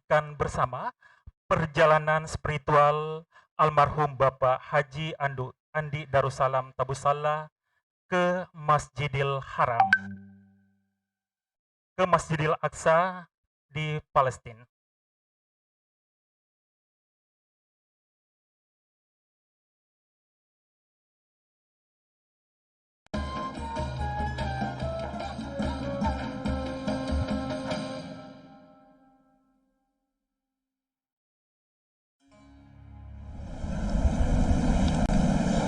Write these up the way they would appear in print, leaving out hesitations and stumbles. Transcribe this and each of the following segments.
menyaksikan bersama perjalanan spiritual almarhum Bapak Haji Andi Darussalam Tabusalla ke Masjidil Haram, ke Masjidil Aqsa di Palestina.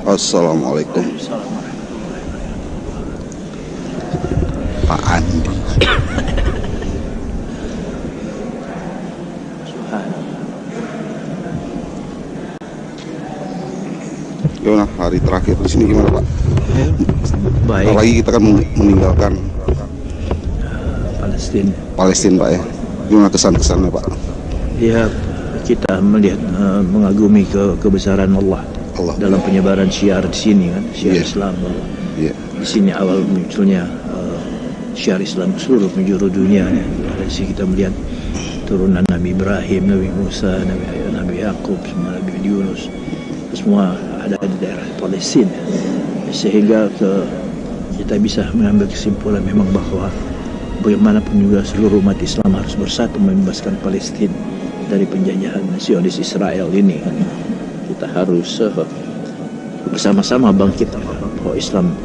Assalamualaikum Pak Andi. Gimana hari terakhir di sini gimana Pak? Baik. Apalagi kita kan meninggalkan Palestina Pak ya. Gimana kesan-kesannya Pak? Ya, kita melihat mengagumi kebesaran Allah dalam penyebaran syiar di sini kan, syiar Islam. Di sini awal munculnya syiar Islam ke seluruh penjuru dunia. Dari sini kita melihat turunan Nabi Ibrahim, Nabi Musa, Nabi Yakub, Nabi Yunus, semua ada di daerah Palestina. Sehingga kita bisa mengambil kesimpulan memang bahwa bagaimanapun juga seluruh umat Islam harus bersatu membebaskan Palestina dari penjajahan Zionis Israel ini kan. Kita harus bersama-sama bangkit bahwa Islam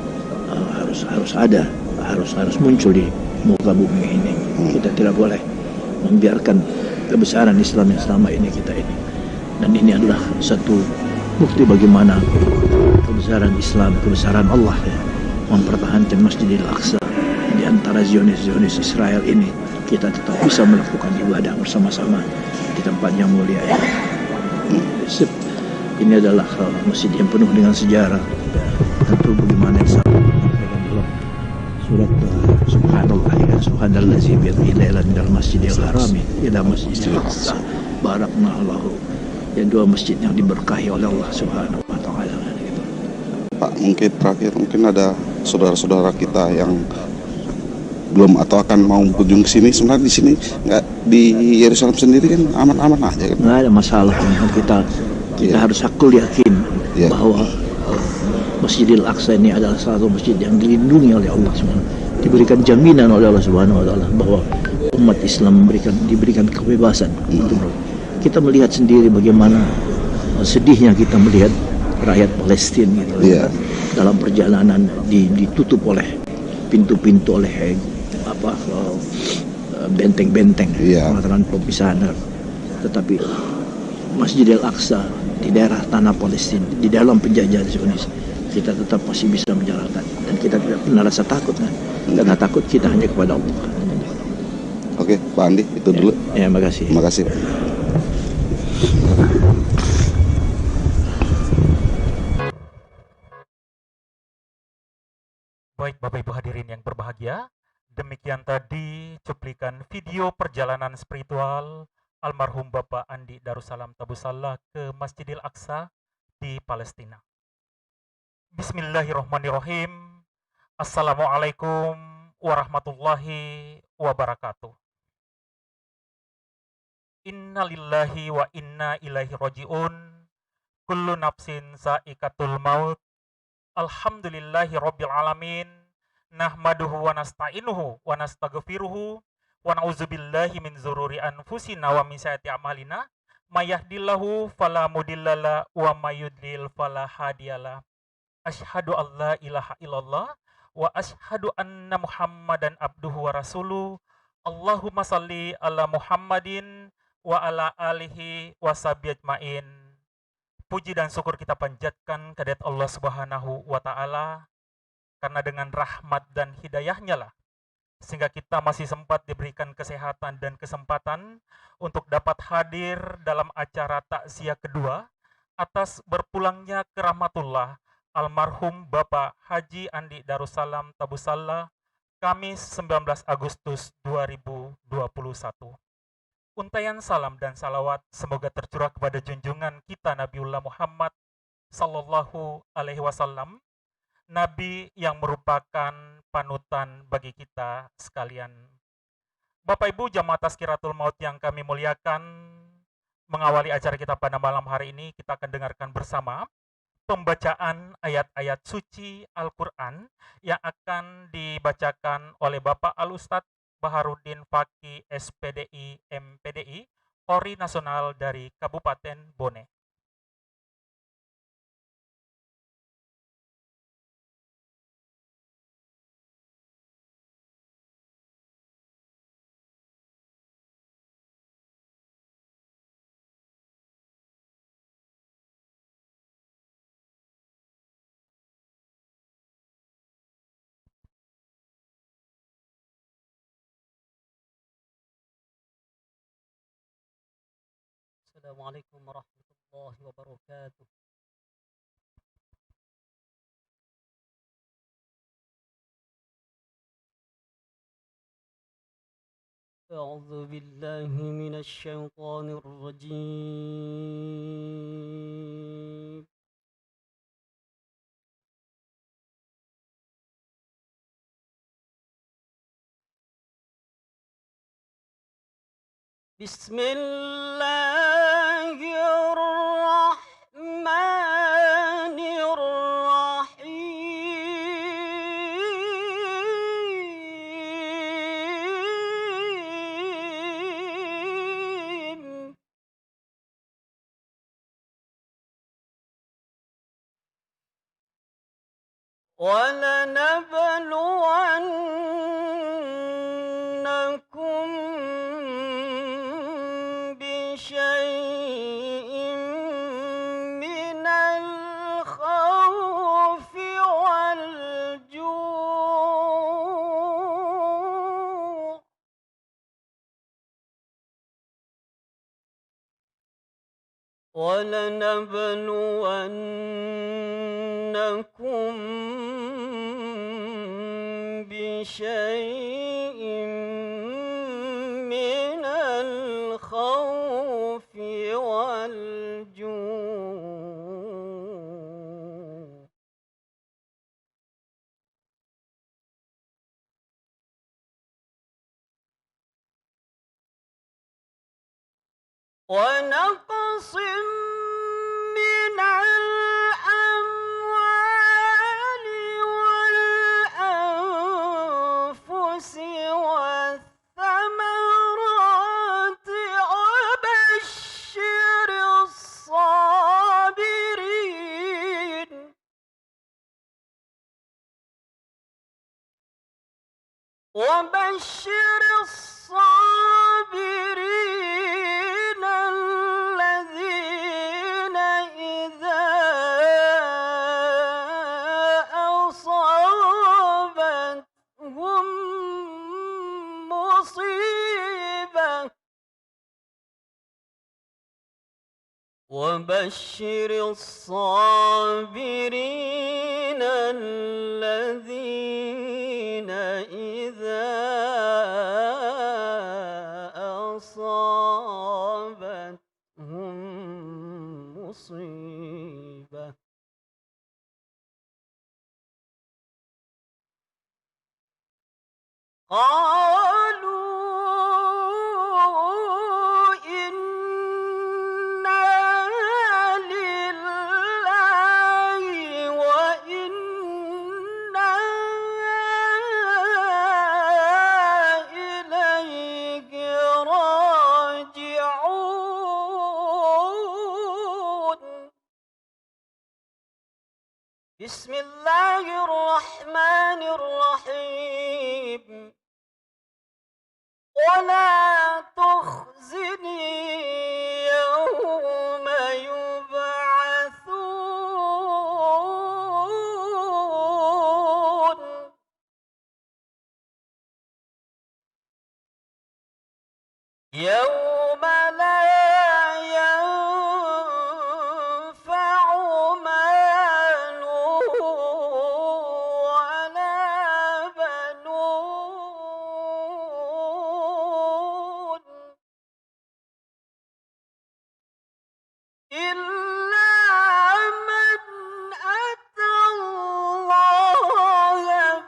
harus muncul di muka bumi ini. Kita tidak boleh membiarkan kebesaran Islam yang selama ini kita ini. Dan ini adalah satu bukti bagaimana kebesaran Islam, kebesaran Allah ya, mempertahankan Masjidil Aqsa di antara Zionis Israel ini. Kita tetap bisa melakukan ibadah bersama-sama di tempat yang mulia ini. Ini adalah masjid yang penuh dengan sejarah. Tentu bagaimana dalam surat Subhanallah ya, Subhanallazi biyadihi lailan minal masjidil harami ila masjidil aqsa barakna lahu. Yang dua masjid yang diberkahi oleh Allah Subhanahu wa taala gitu. Pak, mungkin terakhir ada saudara-saudara kita yang belum atau akan mau berkunjung ke sini. Sebenarnya di sini nggak, di Yerusalem sendiri kan aman-aman aja kan? Nggak ada masalah. Kita harus hakul yakin bahwa Masjidil Aqsa ini adalah salah satu masjid yang dilindungi oleh Allah Subhanahu. Diberikan jaminan oleh Allah Subhanahu wa taala bahwa umat Islam diberikan kebebasan. Kita melihat sendiri bagaimana sedihnya kita melihat rakyat Palestina gitu, dalam perjalanan ditutup oleh pintu-pintu oleh benteng-benteng mengatakan pemisahan. Tetapi Masjidil Aqsa di daerah tanah Palestina, di dalam penjajahan Zionis, kita tetap masih bisa menjalankan dan kita tidak pernah rasa takut kan? Karena takut kita hanya kepada Allah. Oke, Pak Andi, itu dulu. Ya, makasih. Terima kasih. Baik Bapak Ibu hadirin yang berbahagia, demikian tadi cuplikan video perjalanan spiritual almarhum Bapak Andi Darussalam Tabusalla ke Masjidil Aqsa di Palestina. Bismillahirrahmanirrahim. Assalamualaikum warahmatullahi wabarakatuh. Innalillahi wa inna ilaihi raji'un. Kullu nafsin sa'iqatul maut. Alhamdulillahi rabbil alamin. Nahmaduhu wa nasta'inuhu wa nastaghfiruhu wa na'udzubillahi min dzururi anfusina wa min sayyiati a'malina. May yahdihillahu fala mudhillalah wa may yudlil fala hadiyalah. Asyhadu an la ilaha illallah wa asyhadu anna Muhammadan abduhu wa rasuluh. Allahumma salli ala Muhammadin wa ala alihi wa sahbihi ajmain. Puji dan syukur kita panjatkan kehadirat Allah Subhanahu wa taala, karena dengan rahmat dan hidayahnya lah sehingga kita masih sempat diberikan kesehatan dan kesempatan untuk dapat hadir dalam acara takziah kedua atas berpulangnya ke rahmatullah almarhum Bapak Haji Andi Darussalam Tabusalla Kamis 19 Agustus 2021. Untayan salam dan salawat semoga tercurah kepada junjungan kita Nabiullah Muhammad Sallallahu Alaihi Wasallam, Nabi yang merupakan panutan bagi kita sekalian. Bapak Ibu jamaah Tazkiratul Maut yang kami muliakan, mengawali acara kita pada malam hari ini, kita akan dengarkan bersama pembacaan ayat-ayat suci Al-Quran yang akan dibacakan oleh Bapak Al-Ustadz Baharudin Faki SPDI MPDI, Ori Nasional dari Kabupaten Bone. Assalamualaikum warahmatullahi wabarakatuh. أعوذ بالله من الشيطان الرجيم. بسم الله الرحمن الرحيم. ولنبلونكم بشيء من الخوف والجوع ولنبلونكم بشيء من الخوف والجوع ونقص من الأموال والأنفس والثمرات وبشر الصابرين الذين إذا أصابتهم مصيبة وبشر الصابرين الذين إذا أصابتهم مصيبة قالوا إنا لله وإنا إليه راجعون. بسم الله الرحمن الرحيم. ولا تخزني يوم يبعثون يوم لا ينفع مال ولا بنون إلا من أتى الله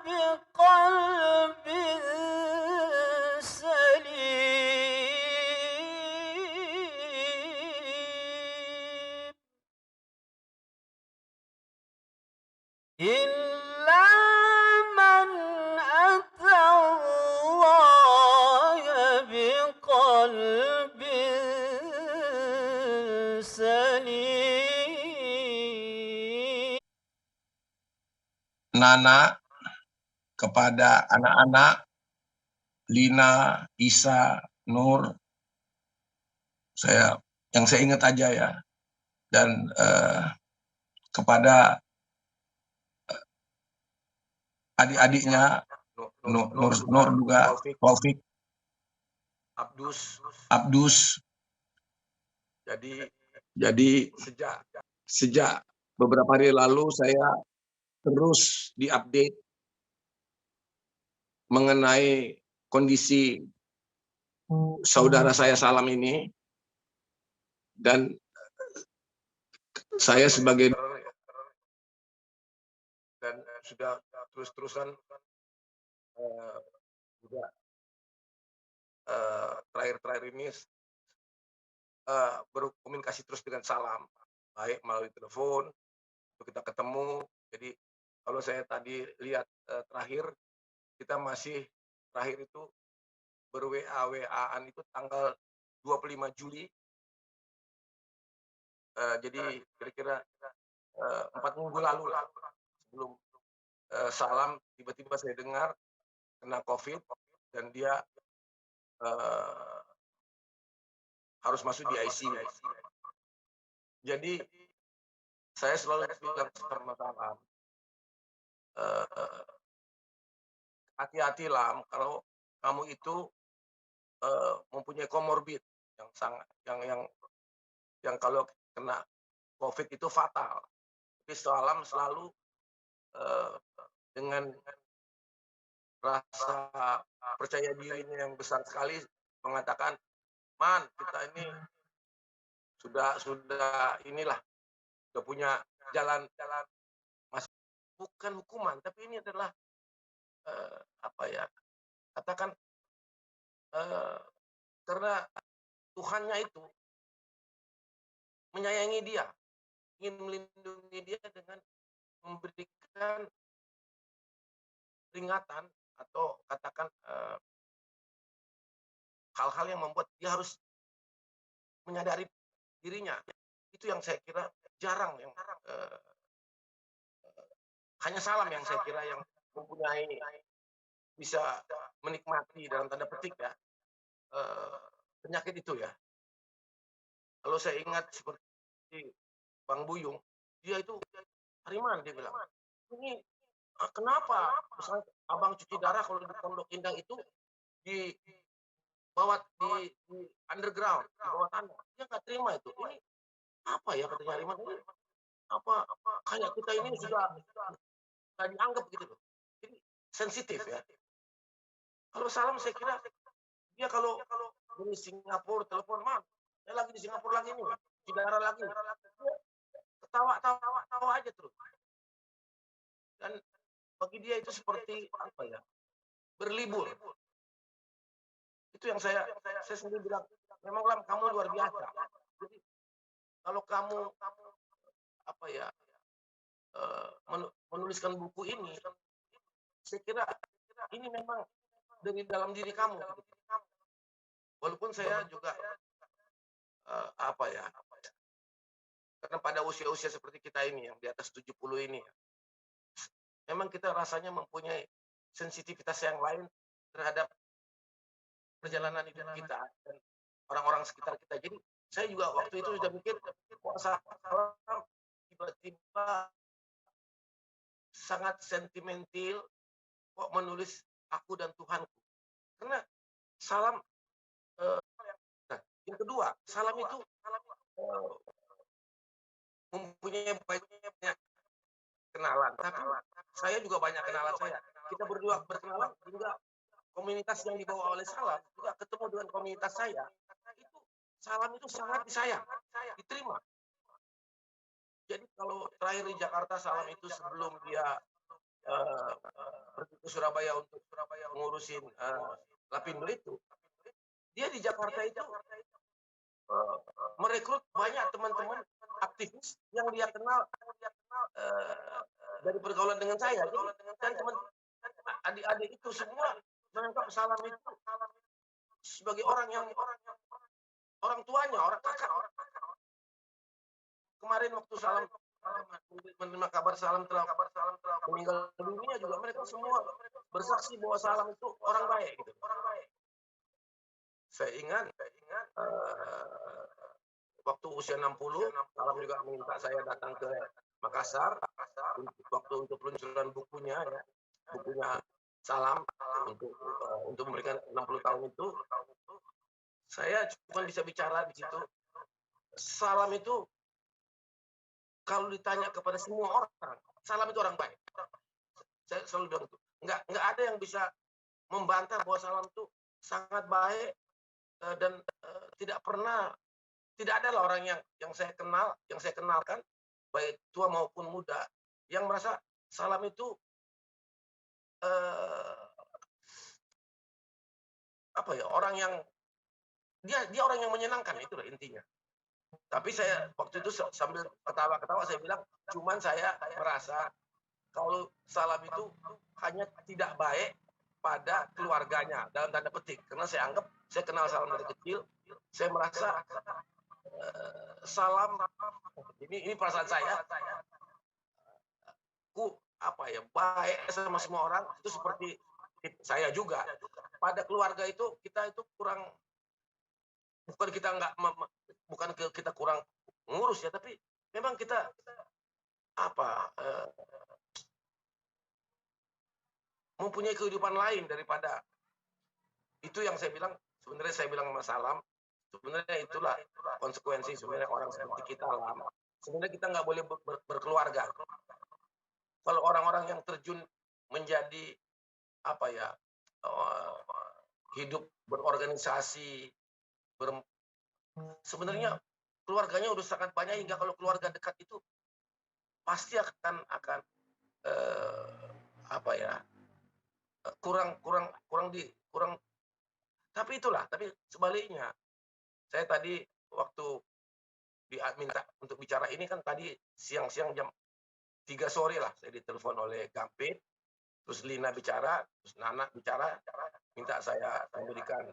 بقلب سليم. anak-anak, kepada anak-anak Lina, Isa, Nur, yang saya ingat aja ya, dan kepada adik-adiknya Nur juga, Taufik, Abdus. Jadi sejak beberapa hari lalu saya terus diupdate mengenai kondisi saudara saya Salam ini, dan saya sebagai dan sudah terus-terusan juga terakhir ini berkomunikasi terus dengan Salam, baik melalui telepon, kita ketemu. Jadi kalau saya tadi lihat terakhir, kita masih terakhir itu ber-WA-WA-an itu tanggal 25 Juli. Jadi kira-kira 4 minggu lalu lah, sebelum Salam tiba-tiba saya dengar kena COVID dan dia harus masuk di ICU. Jadi saya selalu bilang sama Salam, hati-hati Lam, kalau kamu itu mempunyai komorbid yang sangat yang kalau kena COVID itu fatal. Tapi Salam selalu dengan rasa percaya dirinya yang besar sekali mengatakan, Man, kita ini sudah inilah, sudah punya jalan masih bukan hukuman, tapi ini adalah katakan karena Tuhannya itu menyayangi dia, ingin melindungi dia dengan memberikan peringatan atau katakan hal-hal yang membuat dia harus menyadari dirinya. Itu yang saya kira jarang, yang hanya Salam yang saya kira yang mempunyai, bisa menikmati dalam tanda petik ya penyakit itu ya. Kalau saya ingat seperti Bang Buyung, dia itu Hariman, dia bilang, ini kenapa misalnya abang cuci darah kalau di Pondok Indah itu di bawah di underground, di bawah tanah, dia nggak terima itu. Ini apa ya katanya Hariman, ini apa kayak kita ini sudah nggak dianggap gitu loh. Jadi sensitif ya. Kalau Salam saya kira dia kalau dari Singapura telepon, Man, saya lagi di Singapura lagi nih, di daerah lagi, ketawa aja terus. Dan bagi dia itu seperti apa ya, berlibur. Itu yang saya sendiri bilang, memang Lam, kamu luar biasa. Jadi kalau kamu menuliskan buku ini, saya kira ini memang dari dalam diri kamu. Walaupun saya juga karena pada usia-usia seperti kita ini yang di atas 70 ini, memang kita rasanya mempunyai sensitivitas yang lain terhadap perjalanan hidup kita dan orang-orang sekitar kita. Jadi saya juga waktu itu sudah mikir, puasa tiba-tiba sangat sentimental kok menulis aku dan Tuhanku. Karena Salam, yang kedua, Salam itu mempunyai banyak kenalan, tapi saya juga banyak kenalan saya. Kita berdua berkenalan juga komunitas yang dibawa oleh Salam juga ketemu dengan komunitas saya. Itu Salam itu sangat disayang, diterima. Jadi kalau terakhir di Jakarta, Salam itu sebelum dia pergi ke Surabaya untuk ngurusin Lapindo itu, dia di Jakarta itu merekrut banyak teman-teman aktivis yang dia kenal dari pergaulan dengan saya. Jadi, dan teman adik-adik itu semua menganggap Salam itu sebagai orang tuanya, orang kakak. Kemarin waktu Salam menerima kabar salam telah meninggal dunia juga mereka semua bersaksi bahwa salam itu orang baik gitu. Saya ingat waktu usia 60, salam juga meminta saya datang ke Makassar waktu untuk peluncuran bukunya ya. Bukunya salam untuk memberikan 60 tahun itu. Saya cuma bisa bicara di situ. Salam itu kalau ditanya kepada semua orang, salam itu orang baik. Saya selalu bilang itu. Nggak ada yang bisa membantah bahwa salam itu sangat baik dan tidak ada orang yang saya kenalkan baik tua maupun muda yang merasa salam itu orang yang dia orang yang menyenangkan, itu intinya. Tapi saya waktu itu sambil ketawa-ketawa saya bilang, cuman saya merasa kalau salam itu hanya tidak baik pada keluarganya dalam tanda petik, karena saya anggap saya kenal salam dari kecil, saya merasa salam ini perasaan saya baik sama semua orang itu seperti saya juga pada keluarga itu kita itu kurang, bukan kita kurang ngurus ya, tapi memang kita mempunyai kehidupan lain daripada itu yang saya bilang. Sebenarnya saya bilang sama salam, sebenarnya itulah konsekuensi sebenarnya orang seperti kita lama. Sebenarnya kita nggak boleh berkeluarga. Kalau orang-orang yang terjun menjadi hidup berorganisasi, sebenarnya keluarganya udah sangat banyak, hingga kalau keluarga dekat itu pasti akan kurang. Tapi sebaliknya saya tadi waktu diminta untuk bicara ini kan tadi siang-siang jam 3 sore lah saya ditelepon oleh Gampit, terus Lina bicara, terus Nana bicara, minta saya memberikan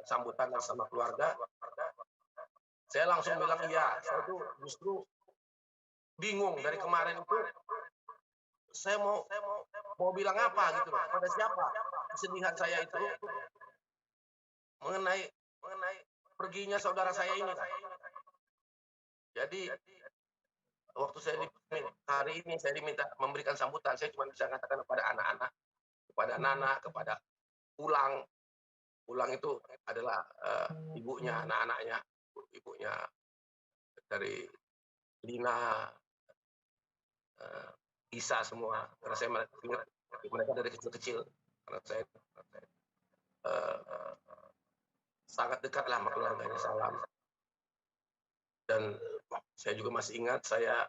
sambutan sama keluarga. Saya langsung bilang iya, saya tuh justru bingung dari kemarin itu saya mau bilang apa gitu loh, pada siapa. Kesedihan saya itu mengenai perginya saudara saya ini. Jadi waktu hari ini saya diminta memberikan sambutan, saya cuma bisa katakan kepada anak-anak, kepada Nana, kepada Ulang itu adalah ibunya anak-anaknya, ibunya dari Lina, Isa semua, karena saya ingat mereka dari kecil-kecil, karena saya sangat dekat lah sama keluarganya salam. Dan saya juga masih ingat saya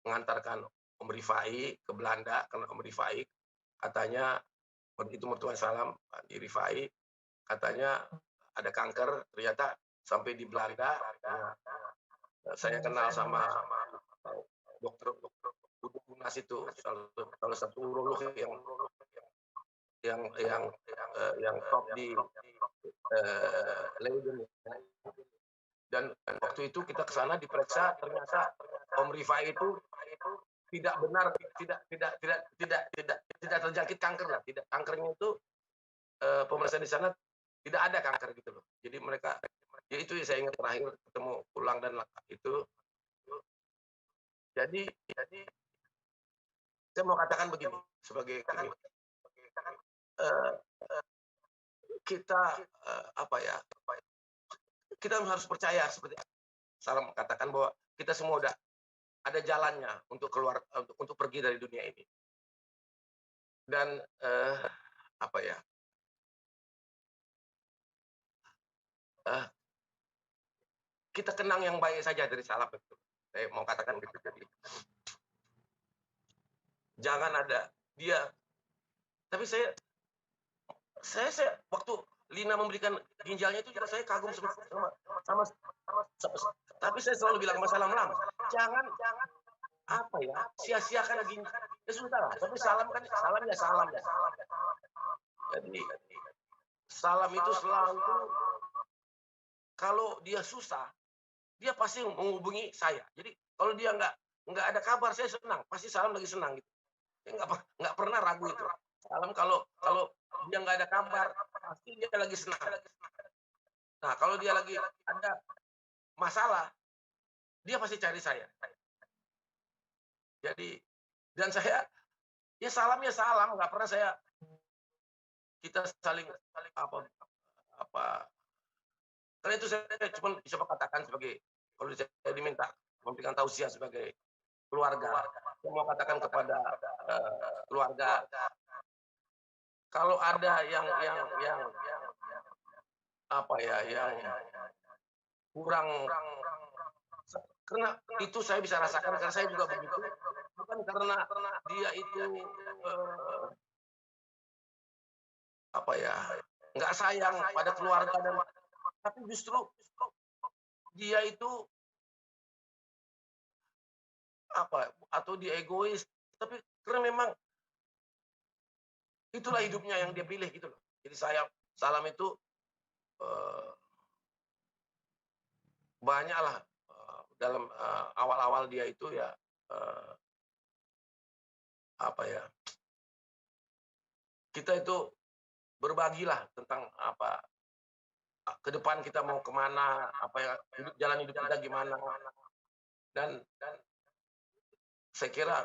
mengantarkan Om Rifai ke Belanda, karena Om Rifai katanya waktu itu mertua salam, Pak Rifai katanya ada kanker, ternyata sampai di Belanda. Saya kenal sama dokter Unas itu, salah satu urolog yang top di Leiden. Dan waktu itu kita ke sana diperiksa, ternyata Om Rifai itu tidak benar, tidak terjangkit kanker lah, tidak, kankernya itu pemeriksaan di sana tidak ada kanker gitu loh. Jadi mereka, ya itu saya ingat terakhir ketemu Ulang dan itu. Jadi saya mau katakan begini sebagai kita kita harus percaya seperti salam katakan bahwa kita semua udah ada jalannya untuk keluar, untuk pergi dari dunia ini. Dan kita kenang yang baik saja dari salam itu. Saya mau katakan gitu. Jadi jangan ada dia. Tapi saya waktu Lina memberikan ginjalnya itu juga saya kagum sama tapi saya selalu bilang sama Salam, jangan sia-siakan ginjal. Ya sudah lah, tapi salam kan salam ya salam ya. Jadi salam itu selalu kalau dia susah, dia pasti menghubungi saya. Jadi kalau dia nggak nggak ada kabar saya senang, pasti Salam lagi senang gitu. Saya nggak pernah ragu itu. Salam kalau dia nggak ada kabar, pasti dia lagi senang. Nah, kalau dia lagi ada masalah, dia pasti cari saya. Jadi, dan saya ya salam, nggak pernah kita saling apa. Karena itu saya cuma bisa katakan sebagai, kalau saya diminta memberikan tausiah sebagai keluarga, saya mau katakan kepada keluarga, kalau ada yang apa ya, yang kurang, karena itu saya bisa rasakan karena saya juga begitu, bukan karena dia itu apa ya, nggak sayang pada keluarga, tapi justru dia itu apa, atau dia egois, tapi karena memang itulah hidupnya yang dia pilih gitu loh. Jadi Salam itu banyaklah dalam awal-awal dia itu ya apa ya, kita itu berbagilah tentang apa, ke depan kita mau kemana, apa ya, jalan hidup kita gimana, dan saya kira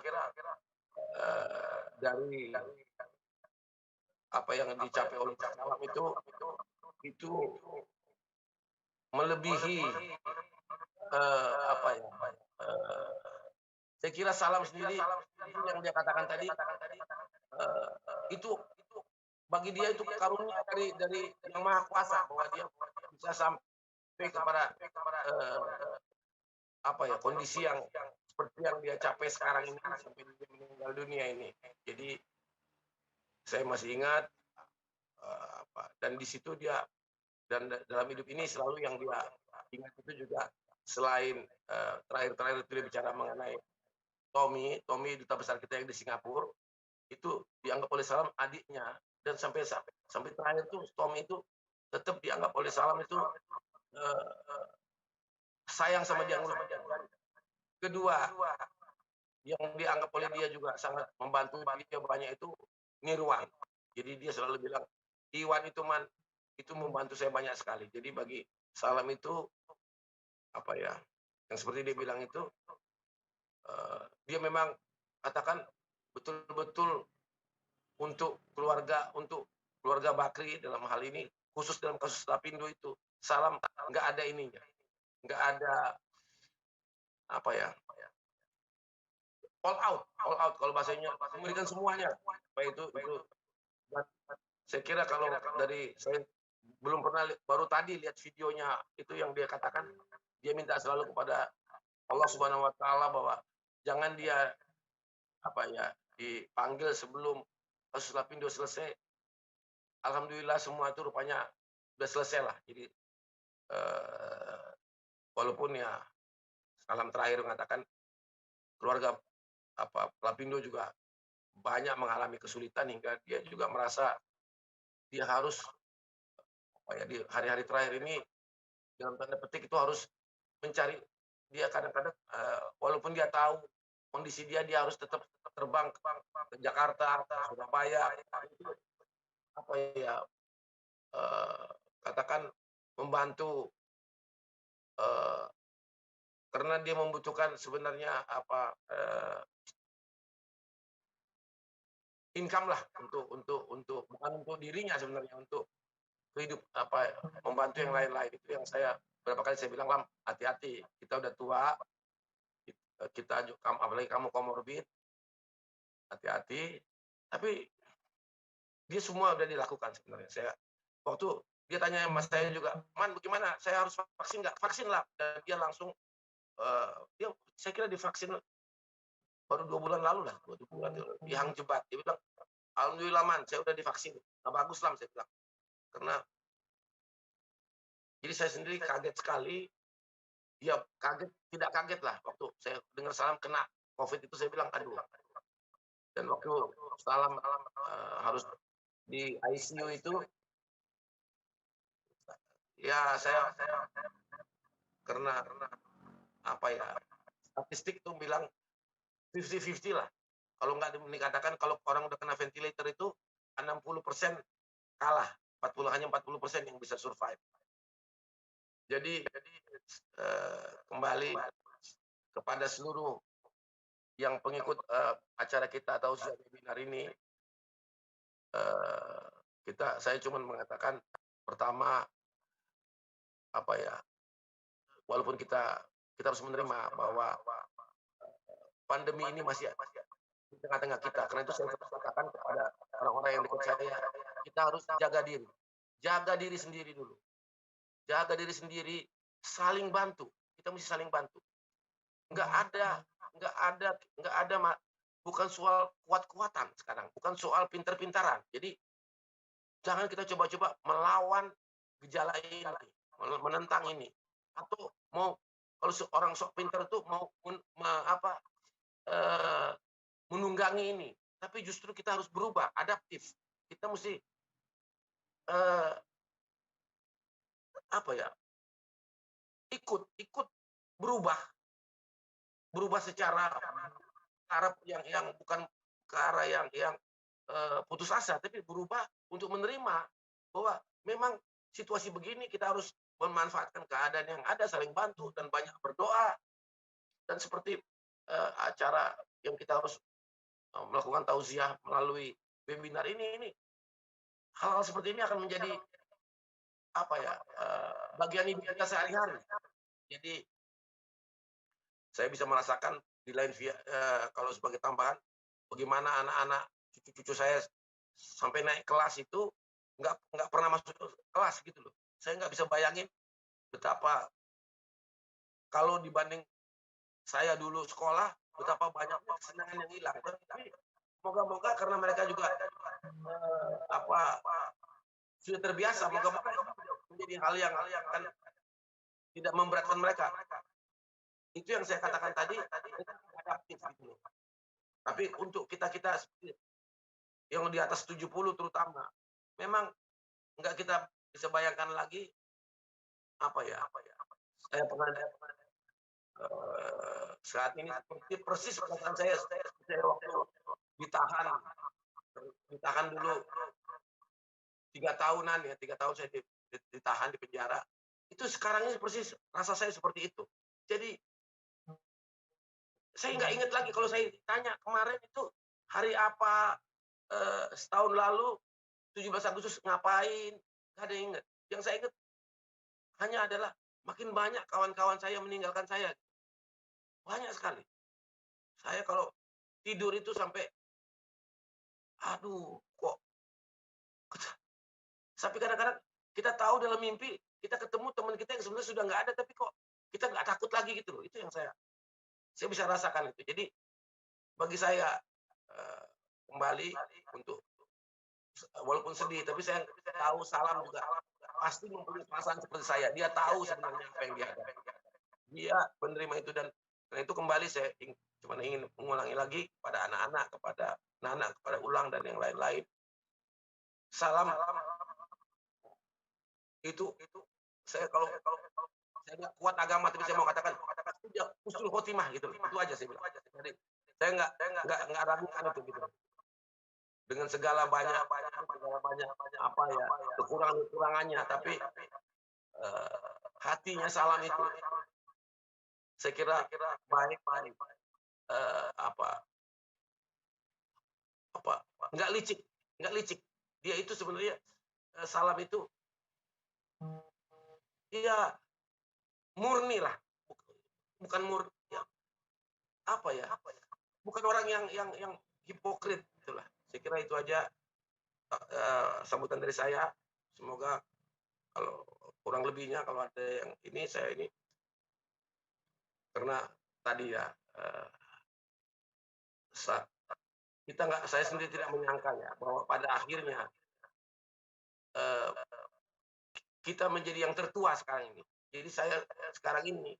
dari apa yang dicapai oleh Salam itu melebihi apa ya, saya kira Salam sendiri itu yang dia katakan tadi, itu bagi dia itu karunia dari Yang Maha Kuasa, bahwa dia bisa sampai kepada apa ya, kondisi yang seperti yang dia capai sekarang ini sampai dia meninggal dunia ini. Jadi saya masih ingat dan di situ dia, dan dalam hidup ini selalu yang dia ingat itu juga selain terakhir itu dia bicara mengenai Tommy duta besar kita yang di Singapura, itu dianggap oleh Salam adiknya, dan sampai terakhir tuh Tommy itu tetap dianggap oleh Salam itu sayang sama dia. Kedua, yang dianggap oleh dia juga sangat membantu dia banyak itu Nirwan. Jadi dia selalu bilang, Iwan itu membantu saya banyak sekali. Jadi bagi Salam itu apa ya, yang seperti dia bilang itu, dia memang katakan betul-betul untuk keluarga Bakri dalam hal ini, khusus dalam kasus Lapindo itu, Salam nggak ada ininya, nggak ada apa ya, all out kalau bahasanya, memberikan semuanya. Baik itu saya kira kalau dari saya belum pernah, baru tadi lihat videonya itu yang dia katakan, dia minta selalu kepada Allah Subhanahu wa taala bahwa jangan dia apa ya, dipanggil sebelum kasus Lapindo selesai. Alhamdulillah semua itu rupanya sudah selesai lah. Jadi walaupun ya Salam terakhir mengatakan keluarga Lapindo juga banyak mengalami kesulitan, hingga dia juga merasa dia harus apa ya, di hari-hari terakhir ini dalam tanda petik itu harus mencari, dia kadang-kadang walaupun dia tahu kondisi dia harus tetap terbang ke Jakarta, ke Surabaya, apa ya, katakan membantu, karena dia membutuhkan sebenarnya apa, income lah untuk bukan untuk dirinya sebenarnya, untuk hidup apa, membantu yang lain-lain. Itu yang saya berapa kali saya bilang, Lam, hati-hati, kita udah tua, kita apalagi kamu komorbid, hati-hati. Tapi dia semua udah dilakukan sebenarnya. Saya waktu dia tanya mas saya juga, Man bagaimana, saya harus vaksin nggak? Vaksin lah. Dan dia langsung dia saya kira divaksin baru 2 bulan lalu lah, 2 bulan di Hang Jebat. Dia bilang, alhamdulillah Man, saya udah divaksin. Nah, bagus lah, saya bilang. Karena jadi saya sendiri kaget sekali. Ya tidak kaget lah waktu saya dengar Salam kena COVID itu, saya bilang aduh. Dan waktu Salam harus di ICU itu, ya saya karena apa ya, statistik itu bilang 50-50 lah. Kalau nggak dikatakan kalau orang udah kena ventilator itu 60% kalah, 40% yang bisa survive. Jadi kembali kepada seluruh yang pengikut acara kita atau webinar ini, saya cuma mengatakan pertama apa ya, walaupun kita harus menerima bahwa pandemi ini masih di tengah-tengah kita. Karena itu saya katakan kepada orang-orang yang dekat saya, kita harus jaga diri sendiri dulu, jaga diri sendiri, saling bantu. Kita mesti saling bantu. Nggak ada, bukan soal kuat-kuatan sekarang, bukan soal pintar-pintaran. Jadi jangan kita coba-coba melawan gejala ini, menentang ini, atau mau kalau seorang sok pintar itu mau menunggangi ini, tapi justru kita harus berubah, adaptif. Kita mesti ikut berubah secara arah yang bukan ke arah yang putus asa, tapi berubah untuk menerima bahwa memang situasi begini kita harus memanfaatkan keadaan yang ada, saling bantu dan banyak berdoa. Dan seperti acara yang kita harus melakukan tausiah melalui webinar ini, hal-hal seperti ini akan menjadi bagian hidup kita sehari-hari. Jadi saya bisa merasakan di lain kalau sebagai tambahan bagaimana anak-anak cucu-cucu saya sampai naik kelas itu nggak pernah masuk kelas gitu loh. Saya nggak bisa bayangin betapa kalau dibanding saya dulu sekolah, betapa banyaknya kesenangan yang hilang. Tapi moga-moga karena mereka juga sudah terbiasa, moga-moga menjadi hal yang kan tidak memberatkan mereka. Itu yang saya katakan tadi, adaptif gitu loh. Tapi untuk kita yang di atas 70 terutama, memang nggak kita bisa bayangkan lagi saya pernah saat ini seperti persis perasaan saya waktu ditahan dulu 3 tahunan ya, 3 tahun saya ditahan di penjara. Itu sekarang ini persis rasa saya seperti itu. Jadi saya nggak ingat lagi kalau saya ditanya kemarin itu hari apa setahun lalu 17 Agustus ngapain, nggak ada yang ingat. Yang saya ingat hanya adalah makin banyak kawan-kawan saya meninggalkan saya. Banyak sekali. Saya kalau tidur itu sampai kok. Tapi kadang-kadang kita tahu dalam mimpi kita ketemu teman kita yang sebenarnya sudah nggak ada, tapi kok kita nggak takut lagi gitu loh. Itu yang saya bisa rasakan itu. Jadi bagi saya kembali untuk walaupun sedih, tapi saya tahu Salam juga pasti mempunyai perasaan seperti saya. Dia tahu sebenarnya apa yang dia hadapi. Dia menerima itu dan karena itu kembali saya cuma ingin mengulangi lagi kepada anak-anak, kepada Ulang dan yang lain-lain. Salam itu saya kalau saya nggak kuat agama, tapi saya mau katakan itu husnul khotimah gitu. Itu aja saya bilang. Jadi saya nggak ragukan itu gitu. Dengan segala banyak kekurangannya, tapi hatinya Salam itu saya kira baik nggak licik. Dia itu sebenarnya Salam itu dia murni lah, bukan murni bukan orang yang hipokrit itulah. Saya kira itu aja sambutan dari saya. Semoga kalau kurang lebihnya kalau ada yang saya karena tadi ya saya sendiri tidak menyangka ya bahwa pada akhirnya kita menjadi yang tertua sekarang ini. Jadi saya sekarang ini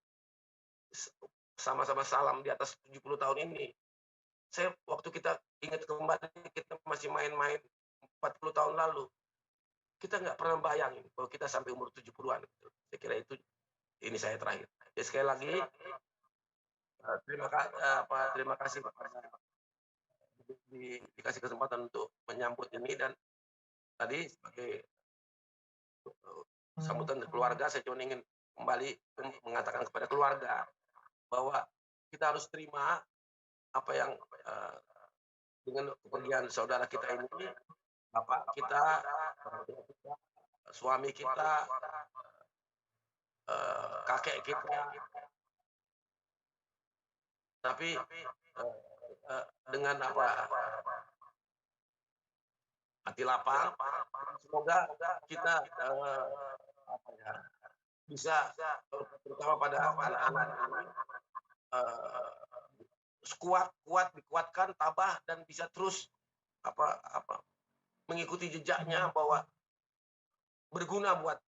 sama-sama Salam di atas 70 tahun ini. Saya waktu kita ingat kembali kita masih main-main 40 tahun lalu. Kita nggak pernah bayangin bahwa kita sampai umur 70-an. Saya kira itu ini saya terakhir. Jadi sekali lagi Terima kasih kepada dikasih kesempatan untuk menyambut ini, dan tadi sebagai sambutan dari keluarga, saya cuma ingin kembali mengatakan kepada keluarga bahwa kita harus terima apa yang dengan kepergian saudara kita ini, bapak kita, suami kita, kakek kita, tapi dengan hati lapang, semoga kita bisa, terutama pada anak-anak ini, kuat dikuatkan, tabah, dan bisa terus mengikuti jejaknya, bahwa berguna buat,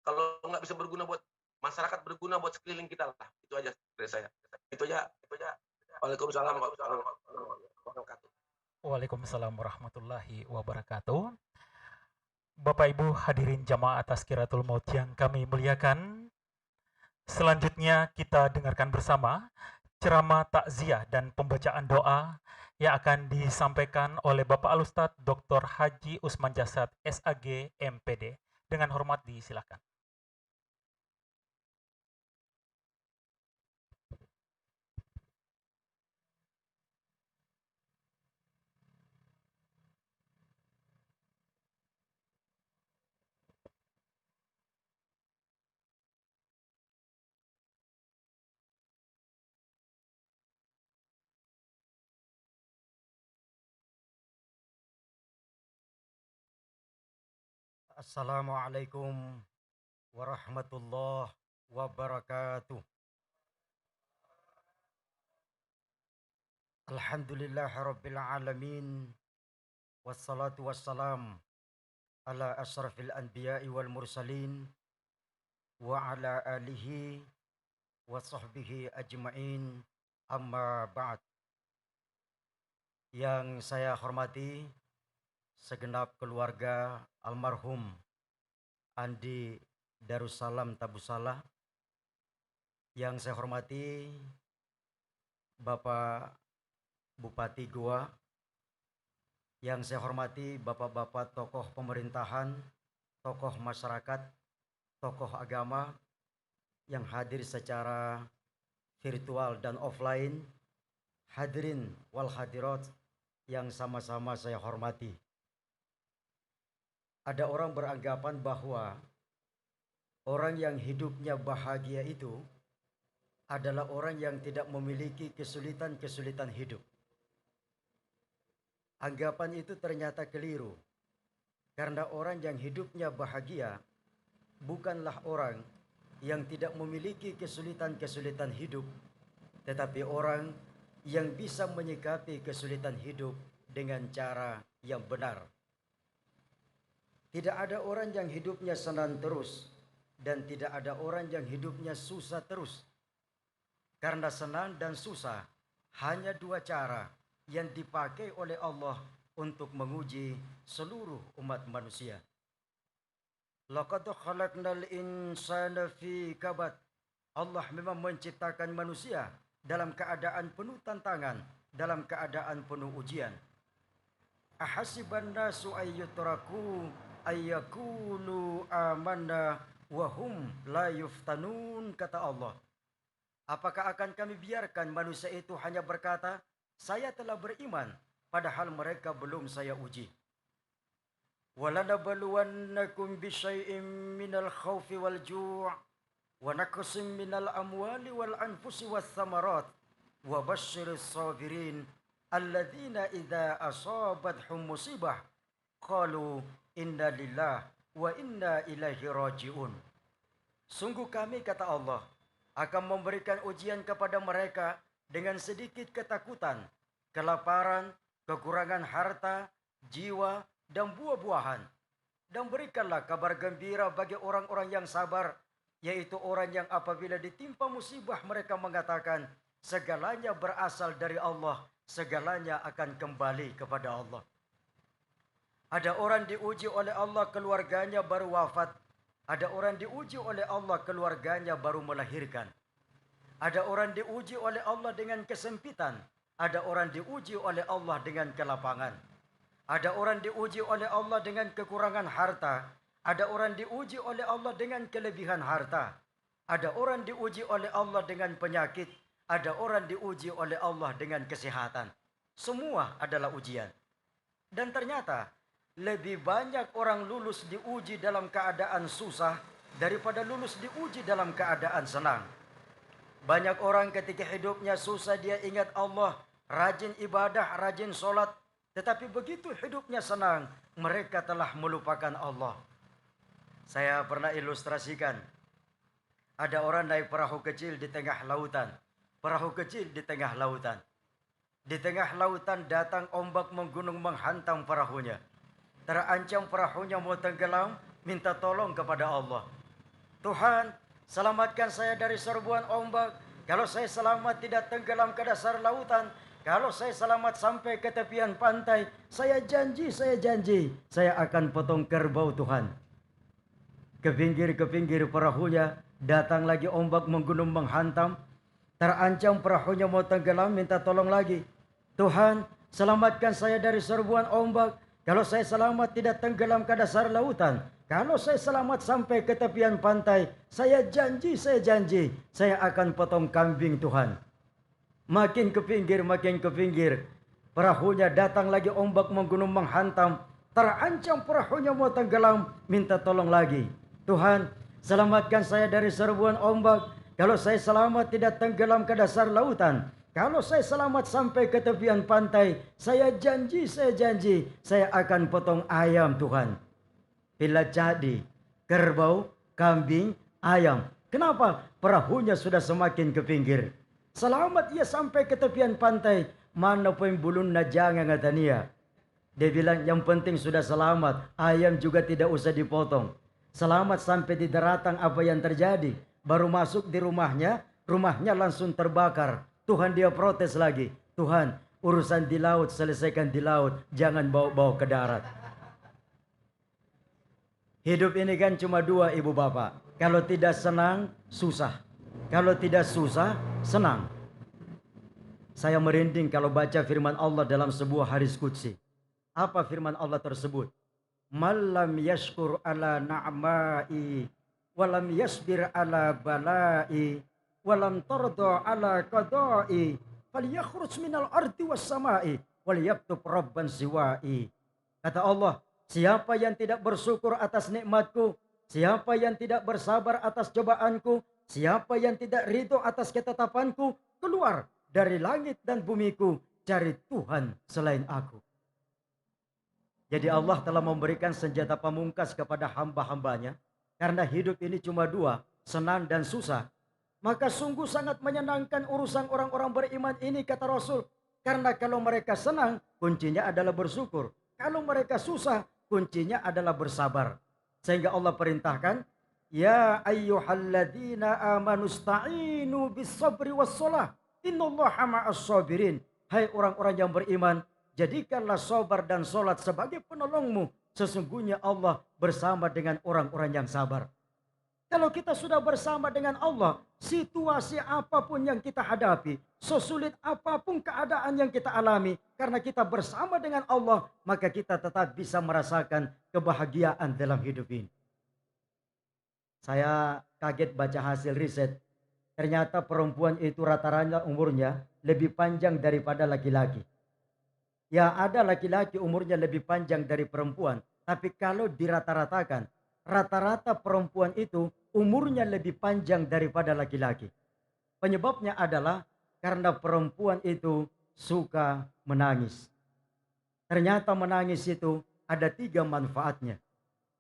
kalau nggak bisa berguna buat masyarakat, berguna buat sekeliling kita lah. Itu aja dari saya. Itu aja. Waalaikumsalam warahmatullahi wabarakatuh. Waalaikumsalam warahmatullahi wabarakatuh. Bapak Ibu hadirin jamaah Tazkiratul Maut yang kami muliakan, selanjutnya kita dengarkan bersama ceramah takziah dan pembacaan doa yang akan disampaikan oleh Bapak Alustad Dr. Haji Usman Jasad SAG MPD. Dengan hormat disilakan. Assalamualaikum warahmatullahi wabarakatuh. Alhamdulillahirabbil alamin, wassalatu wassalam ala asyrafil anbiya'i wal mursalin wa ala alihi wa sahbihi ajma'in, amma ba'd. Yang saya hormati segenap keluarga almarhum Andi Darussalam Tabusalah. Yang saya hormati Bapak Bupati Goa. Yang saya hormati bapak-bapak tokoh pemerintahan, tokoh masyarakat, tokoh agama yang hadir secara virtual dan offline, hadirin wal hadirat yang sama-sama saya hormati. Ada orang beranggapan bahwa orang yang hidupnya bahagia itu adalah orang yang tidak memiliki kesulitan-kesulitan hidup. Anggapan itu ternyata keliru, karena orang yang hidupnya bahagia bukanlah orang yang tidak memiliki kesulitan-kesulitan hidup, tetapi orang yang bisa menyikapi kesulitan hidup dengan cara yang benar. Tidak ada orang yang hidupnya senang terus, dan tidak ada orang yang hidupnya susah terus. Karena senang dan susah hanya dua cara yang dipakai oleh Allah untuk menguji seluruh umat manusia. Laqad khalaqnal insana fi kabad. Allah memang menciptakan manusia dalam keadaan penuh tantangan, dalam keadaan penuh ujian. Ahasiban nasu ayyutraku ayyakulu amanna wa hum la yuftanun, kata Allah. Apakah akan kami biarkan manusia itu hanya berkata, saya telah beriman, padahal mereka belum saya uji. Walanabluwannakum bisyai'im minal khawfi wal ju' wa naqsim minal amwali wal anfusi was samarat wa basyiris sabirin alladzina idza asabathum musibah qalu inna lillahi wa inna ilaihi raji'un. Sungguh kami, kata Allah, akan memberikan ujian kepada mereka dengan sedikit ketakutan, kelaparan, kekurangan harta, jiwa, dan buah-buahan. Dan berikanlah kabar gembira bagi orang-orang yang sabar, yaitu orang yang apabila ditimpa musibah mereka mengatakan, segalanya berasal dari Allah, segalanya akan kembali kepada Allah. Ada orang diuji oleh Allah, keluarganya baru wafat. Ada orang diuji oleh Allah, keluarganya baru melahirkan. Ada orang diuji oleh Allah dengan kesempitan. Ada orang diuji oleh Allah dengan kelapangan. Ada orang diuji oleh Allah dengan kekurangan harta. Ada orang diuji oleh Allah dengan kelebihan harta. Ada orang diuji oleh Allah dengan penyakit. Ada orang diuji oleh Allah dengan kesehatan. Semua adalah ujian. Dan ternyata lebih banyak orang lulus diuji dalam keadaan susah daripada lulus diuji dalam keadaan senang. Banyak orang ketika hidupnya susah dia ingat Allah, rajin ibadah, rajin solat. Tetapi begitu hidupnya senang, mereka telah melupakan Allah. Saya pernah ilustrasikan. Ada orang naik perahu kecil di tengah lautan. Perahu kecil di tengah lautan. Di tengah lautan datang ombak menggunung menghantam perahunya. Terancam perahunya mau tenggelam, minta tolong kepada Allah. Tuhan, selamatkan saya dari serbuan ombak. Kalau saya selamat tidak tenggelam ke dasar lautan. Kalau saya selamat sampai ke tepian pantai. Saya janji, saya akan potong kerbau Tuhan. Ke pinggir perahunya. Datang lagi ombak menggunung menghantam. Terancam perahunya mau tenggelam, minta tolong lagi. Tuhan, selamatkan saya dari serbuan ombak. Kalau saya selamat tidak tenggelam ke dasar lautan. Kalau saya selamat sampai ke tepian pantai, saya janji, saya akan potong kambing Tuhan. Makin ke pinggir, perahunya datang lagi ombak menggunung menghantam. Terancam perahunya mau tenggelam, minta tolong lagi. Tuhan, selamatkan saya dari serbuan ombak. Kalau saya selamat tidak tenggelam ke dasar lautan. Kalau saya selamat sampai ke tepian pantai, saya janji, saya akan potong ayam Tuhan. Bila jadi kerbau, kambing, ayam. Kenapa? Perahunya sudah semakin ke pinggir. Selamat ia sampai ke tepian pantai. Mana pun bulun na jangan kata dia. Dia bilang yang penting sudah selamat. Ayam juga tidak usah dipotong. Selamat sampai di daratan apa yang terjadi. Baru masuk di rumahnya langsung terbakar. Tuhan dia protes lagi. Tuhan, urusan di laut selesaikan di laut. Jangan bawa-bawa ke darat. Hidup ini kan cuma dua ibu bapak. Kalau tidak senang, susah. Kalau tidak susah, senang. Saya merinding kalau baca firman Allah dalam sebuah hadis qudsi. Apa firman Allah tersebut? Malam yashkur ala na'mai, walam yasbir ala balai, walam tarda ala qadai, falyakhruj minal ardi was samai, wal yaktub rabban siwai. Kata Allah, siapa yang tidak bersyukur atas nikmatku, siapa yang tidak bersabar atas cobaanku, siapa yang tidak ridho atas ketetapanku, keluar dari langit dan bumiku, cari Tuhan selain aku. Jadi Allah telah memberikan senjata pamungkas kepada hamba-hambanya. Karena hidup ini cuma dua, senang dan susah. Maka sungguh sangat menyenangkan urusan orang-orang beriman ini, kata Rasul. Karena kalau mereka senang, kuncinya adalah bersyukur. Kalau mereka susah, kuncinya adalah bersabar. Sehingga Allah perintahkan, ya ayyuhalladzina amanu sta'inu bis sabri was shalah. Innallaha ma'as sabirin. Hai orang-orang yang beriman, jadikanlah sabar dan solat sebagai penolongmu. Sesungguhnya Allah bersama dengan orang-orang yang sabar. Kalau kita sudah bersama dengan Allah, situasi apapun yang kita hadapi, sesulit apapun keadaan yang kita alami, karena kita bersama dengan Allah, maka kita tetap bisa merasakan kebahagiaan dalam hidup ini. Saya kaget baca hasil riset. Ternyata perempuan itu rata-rata umurnya lebih panjang daripada laki-laki. Ya, ada laki-laki umurnya lebih panjang dari perempuan. Tapi kalau dirata-ratakan, rata-rata perempuan itu umurnya lebih panjang daripada laki-laki. Penyebabnya adalah karena perempuan itu suka menangis. Ternyata menangis itu ada 3 manfaatnya.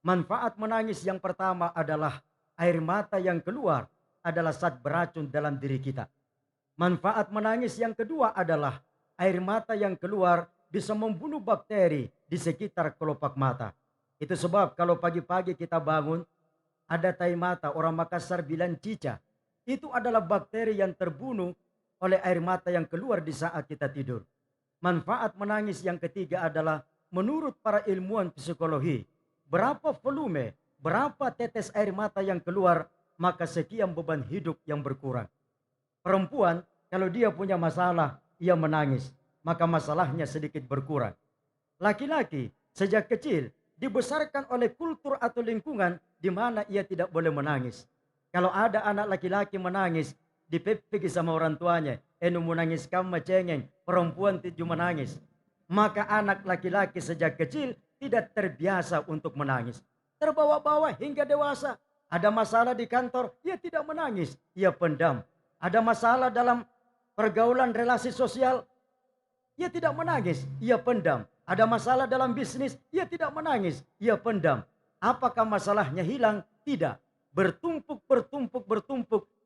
Manfaat menangis yang pertama adalah air mata yang keluar adalah zat beracun dalam diri kita. Manfaat menangis yang kedua adalah air mata yang keluar bisa membunuh bakteri di sekitar kelopak mata. Itu sebab kalau pagi-pagi kita bangun, ada tai mata, orang Makassar bilang cica. Itu adalah bakteri yang terbunuh oleh air mata yang keluar di saat kita tidur. Manfaat menangis yang ketiga adalah menurut para ilmuwan psikologi, berapa volume, berapa tetes air mata yang keluar, maka sekian beban hidup yang berkurang. Perempuan kalau dia punya masalah, ia menangis, maka masalahnya sedikit berkurang. Laki-laki sejak kecil dibesarkan oleh kultur atau lingkungan di mana ia tidak boleh menangis. Kalau ada anak laki-laki menangis, dipepeki sama orang tuanya, enu menangis kamu cengeng, perempuan tidak menangis. Maka anak laki-laki sejak kecil tidak terbiasa untuk menangis. Terbawa-bawa hingga dewasa. Ada masalah di kantor, ia tidak menangis, ia pendam. Ada masalah dalam pergaulan relasi sosial, ia tidak menangis, ia pendam. Ada masalah dalam bisnis, ia tidak menangis, ia pendam. Apakah masalahnya hilang? Tidak. Bertumpuk,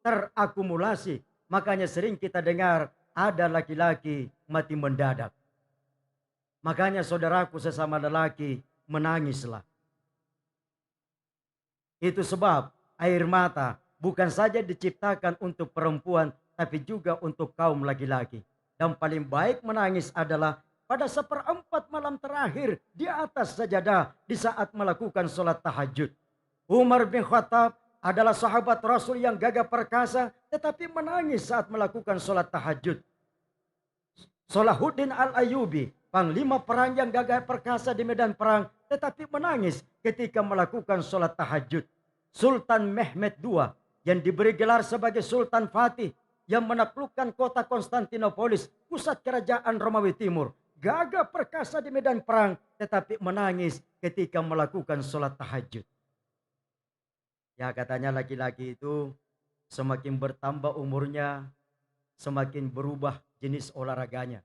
terakumulasi. Makanya sering kita dengar ada laki-laki mati mendadak. Makanya saudaraku sesama lelaki, menangislah. Itu sebab air mata bukan saja diciptakan untuk perempuan, tapi juga untuk kaum laki-laki. Dan paling baik menangis adalah pada 1/4 malam terakhir di atas sajadah di saat melakukan sholat tahajud. Umar bin Khattab adalah sahabat Rasul yang gagah perkasa, tetapi menangis saat melakukan sholat tahajud. Salahuddin Al-Ayyubi, panglima perang yang gagah perkasa di medan perang, tetapi menangis ketika melakukan sholat tahajud. Sultan Mehmed II yang diberi gelar sebagai Sultan Fatih yang menaklukkan kota Konstantinopolis, pusat kerajaan Romawi Timur, gagah perkasa di medan perang, tetapi menangis ketika melakukan sholat tahajud. Ya, katanya laki-laki itu semakin bertambah umurnya, semakin berubah jenis olahraganya.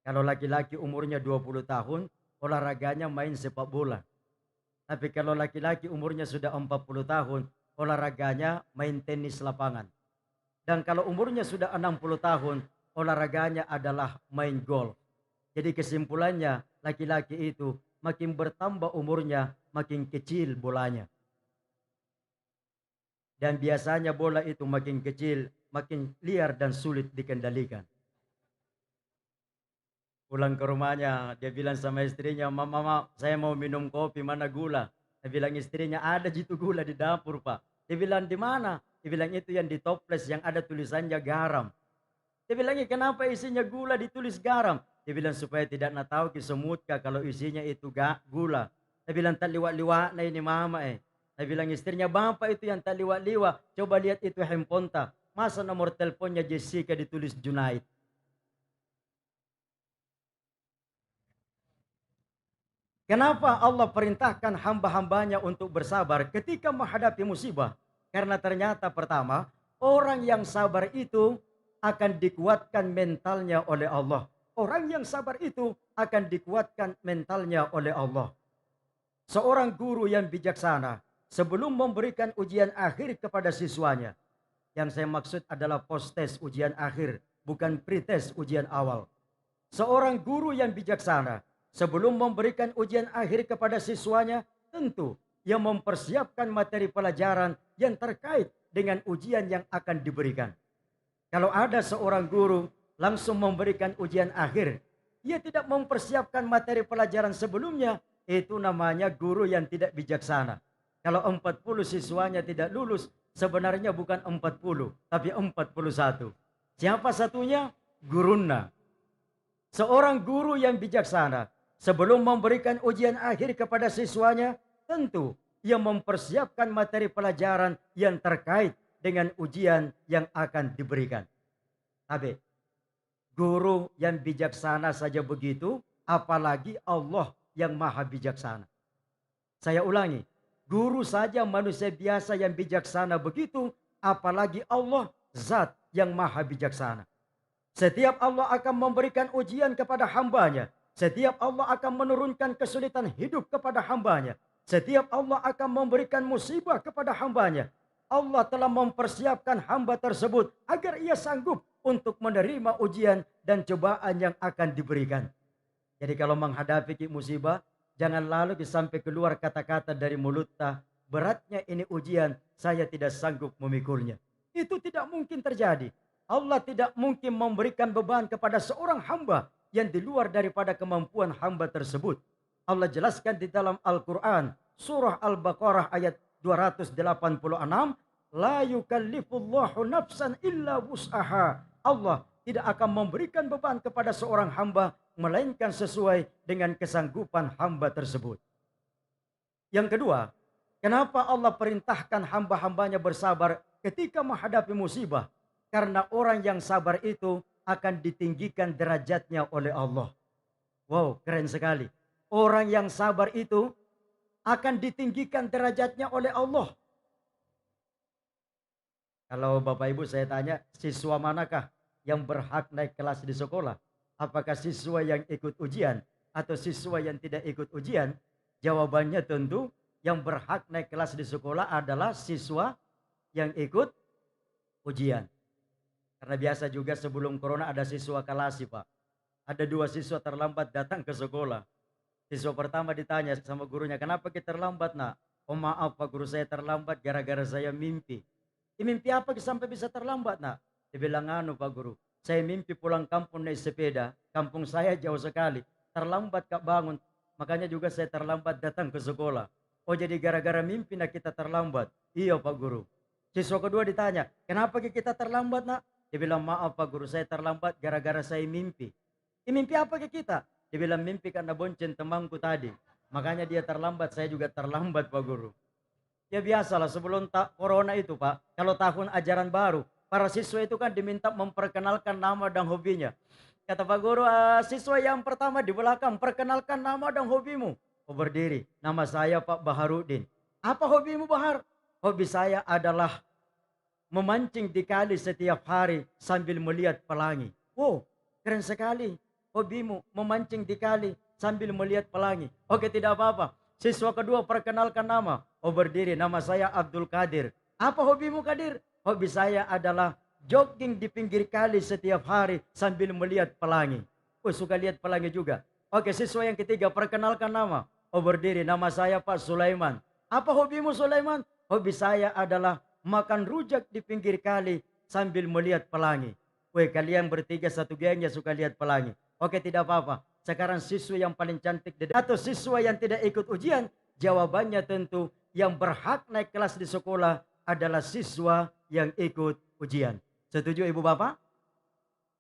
Kalau laki-laki umurnya 20 tahun, olahraganya main sepak bola. Tapi kalau laki-laki umurnya sudah 40 tahun, olahraganya main tenis lapangan. Dan kalau umurnya sudah 60 tahun, olahraganya adalah main golf. Jadi kesimpulannya, laki-laki itu makin bertambah umurnya, makin kecil bolanya. Dan biasanya bola itu makin kecil, makin liar dan sulit dikendalikan. Pulang ke rumahnya, dia bilang sama istrinya, Mama, saya mau minum kopi, mana gula? Dia bilang istrinya, ada jitu gula di dapur, Pak. Dia bilang, di mana? Dia bilang, itu yang di toples yang ada tulisannya garam. Dia bilang, kenapa isinya gula ditulis garam? Dia bilang, supaya tidak nak tahu kisemutka kalau isinya itu gula. Dia bilang, tak liwat-liwat na ini mama Dia bilang, istrinya, bapak itu yang tak liwat-liwat. Coba lihat itu handphone ta. Masa nomor teleponnya Jessica ditulis Junaid? Kenapa Allah perintahkan hamba-hambanya untuk bersabar ketika menghadapi musibah? Karena ternyata pertama, orang yang sabar itu akan dikuatkan mentalnya oleh Allah. Orang yang sabar itu akan dikuatkan mentalnya oleh Allah. Seorang guru yang bijaksana sebelum memberikan ujian akhir kepada siswanya. Yang saya maksud adalah post-test ujian akhir, bukan pre-test ujian awal. Seorang guru yang bijaksana sebelum memberikan ujian akhir kepada siswanya, tentu ia mempersiapkan materi pelajaran yang terkait dengan ujian yang akan diberikan. Kalau ada seorang guru langsung memberikan ujian akhir, ia tidak mempersiapkan materi pelajaran sebelumnya, itu namanya guru yang tidak bijaksana. Kalau 40 siswanya tidak lulus, sebenarnya bukan 40, tapi 41. Siapa satunya? Guruna. Seorang guru yang bijaksana sebelum memberikan ujian akhir kepada siswanya, tentu ia mempersiapkan materi pelajaran yang terkait dengan ujian yang akan diberikan. Tapi guru yang bijaksana saja begitu, apalagi Allah yang maha bijaksana. Saya ulangi, guru saja manusia biasa yang bijaksana begitu, apalagi Allah zat yang maha bijaksana. Setiap Allah akan memberikan ujian kepada hambanya. Setiap Allah akan menurunkan kesulitan hidup kepada hambanya. Setiap Allah akan memberikan musibah kepada hambanya. Allah telah mempersiapkan hamba tersebut agar ia sanggup untuk menerima ujian dan cobaan yang akan diberikan. Jadi kalau menghadapi musibah, jangan lalu sampai keluar kata-kata dari mulutnya, beratnya ini ujian, saya tidak sanggup memikulnya. Itu tidak mungkin terjadi. Allah tidak mungkin memberikan beban kepada seorang hamba yang di luar daripada kemampuan hamba tersebut. Allah jelaskan di dalam Al-Quran, surah Al-Baqarah ayat 286, La yukallifullahu nafsan illa wus'aha. Allah tidak akan memberikan beban kepada seorang hamba melainkan sesuai dengan kesanggupan hamba tersebut. Yang kedua, kenapa Allah perintahkan hamba-hambanya bersabar ketika menghadapi musibah? Karena orang yang sabar itu akan ditinggikan derajatnya oleh Allah. Wow, keren sekali. Orang yang sabar itu akan ditinggikan derajatnya oleh Allah. Kalau Bapak Ibu saya tanya, siswa manakah yang berhak naik kelas di sekolah? Apakah siswa yang ikut ujian atau siswa yang tidak ikut ujian? Jawabannya tentu yang berhak naik kelas di sekolah adalah siswa yang ikut ujian. Karena biasa juga sebelum corona ada siswa kalasi, Pak. Ada 2 siswa terlambat datang ke sekolah. Siswa pertama ditanya sama gurunya, kenapa kita terlambat, nak? Oh maaf Pak Guru, saya terlambat gara-gara saya mimpi. Mimpi apa sampai bisa terlambat, nak? Dia bilang, anu Pak Guru, saya mimpi pulang kampung naik sepeda. Kampung saya jauh sekali. Terlambat Kak bangun. Makanya juga saya terlambat datang ke sekolah. Oh jadi gara-gara mimpi nak kita terlambat? Iya Pak Guru. Siswa kedua ditanya, kenapa kita terlambat, nak? Dia bilang, maaf Pak Guru, saya terlambat gara-gara saya mimpi. Mimpi apa ke kita? Dia bilang, mimpi karena bonceng temanku tadi. Makanya dia terlambat, saya juga terlambat Pak Guru. Ya biasalah sebelum corona itu Pak, kalau tahun ajaran baru, para siswa itu kan diminta memperkenalkan nama dan hobinya. Kata Pak Guru, siswa yang pertama di belakang, perkenalkan nama dan hobimu. Oh berdiri, nama saya Pak Baharudin. Apa hobimu Bahar? Hobi saya adalah memancing di kali setiap hari sambil melihat pelangi. Wow, keren sekali. Hobimu memancing di kali sambil melihat pelangi. Oke, tidak apa-apa. Siswa kedua perkenalkan nama. Oh berdiri, nama saya Abdul Qadir. Apa hobimu Qadir? Hobi saya adalah jogging di pinggir kali setiap hari sambil melihat pelangi. Oh suka lihat pelangi juga. Oke, siswa yang ketiga perkenalkan nama. Oh berdiri, nama saya Pak Sulaiman. Apa hobimu Sulaiman? Hobi saya adalah makan rujak di pinggir kali sambil melihat pelangi. Weh, kalian bertiga satu geng ya suka lihat pelangi. Oke, tidak apa-apa. Sekarang siswa yang paling cantik atau siswa yang tidak ikut ujian, jawabannya tentu yang berhak naik kelas di sekolah adalah siswa yang ikut ujian. Setuju Ibu Bapak?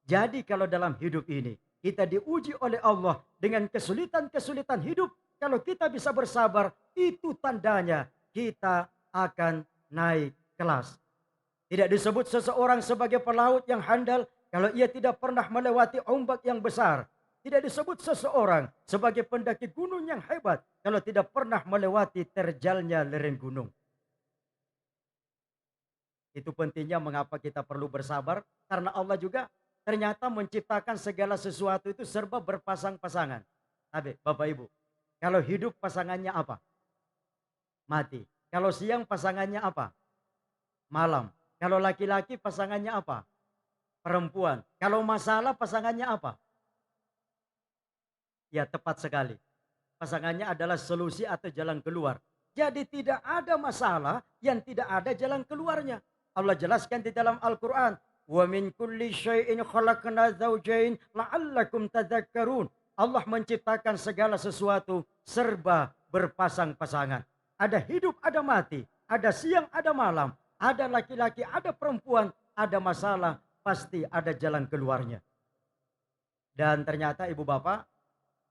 Jadi kalau dalam hidup ini kita diuji oleh Allah dengan kesulitan-kesulitan hidup, kalau kita bisa bersabar, itu tandanya kita akan naik kelas. Tidak disebut seseorang sebagai pelaut yang handal kalau ia tidak pernah melewati ombak yang besar. Tidak disebut seseorang sebagai pendaki gunung yang hebat kalau tidak pernah melewati terjalnya lereng gunung. Itu pentingnya mengapa kita perlu bersabar, karena Allah juga ternyata menciptakan segala sesuatu itu serba berpasang-pasangan. Tapi Bapak Ibu, kalau hidup pasangannya apa? Mati. Kalau siang pasangannya apa? Malam. Kalau laki-laki pasangannya apa? Perempuan. Kalau masalah pasangannya apa? Ya tepat sekali. Pasangannya adalah solusi atau jalan keluar. Jadi tidak ada masalah yang tidak ada jalan keluarnya. Allah jelaskan di dalam Al-Quran. Wa min kulli syai'in khalaqna zawjain la'allakum tadhakkarun. Allah menciptakan segala sesuatu serba berpasang-pasangan. Ada hidup, ada mati. Ada siang, ada malam. Ada laki-laki, ada perempuan. Ada masalah, pasti ada jalan keluarnya. Dan ternyata Ibu Bapak,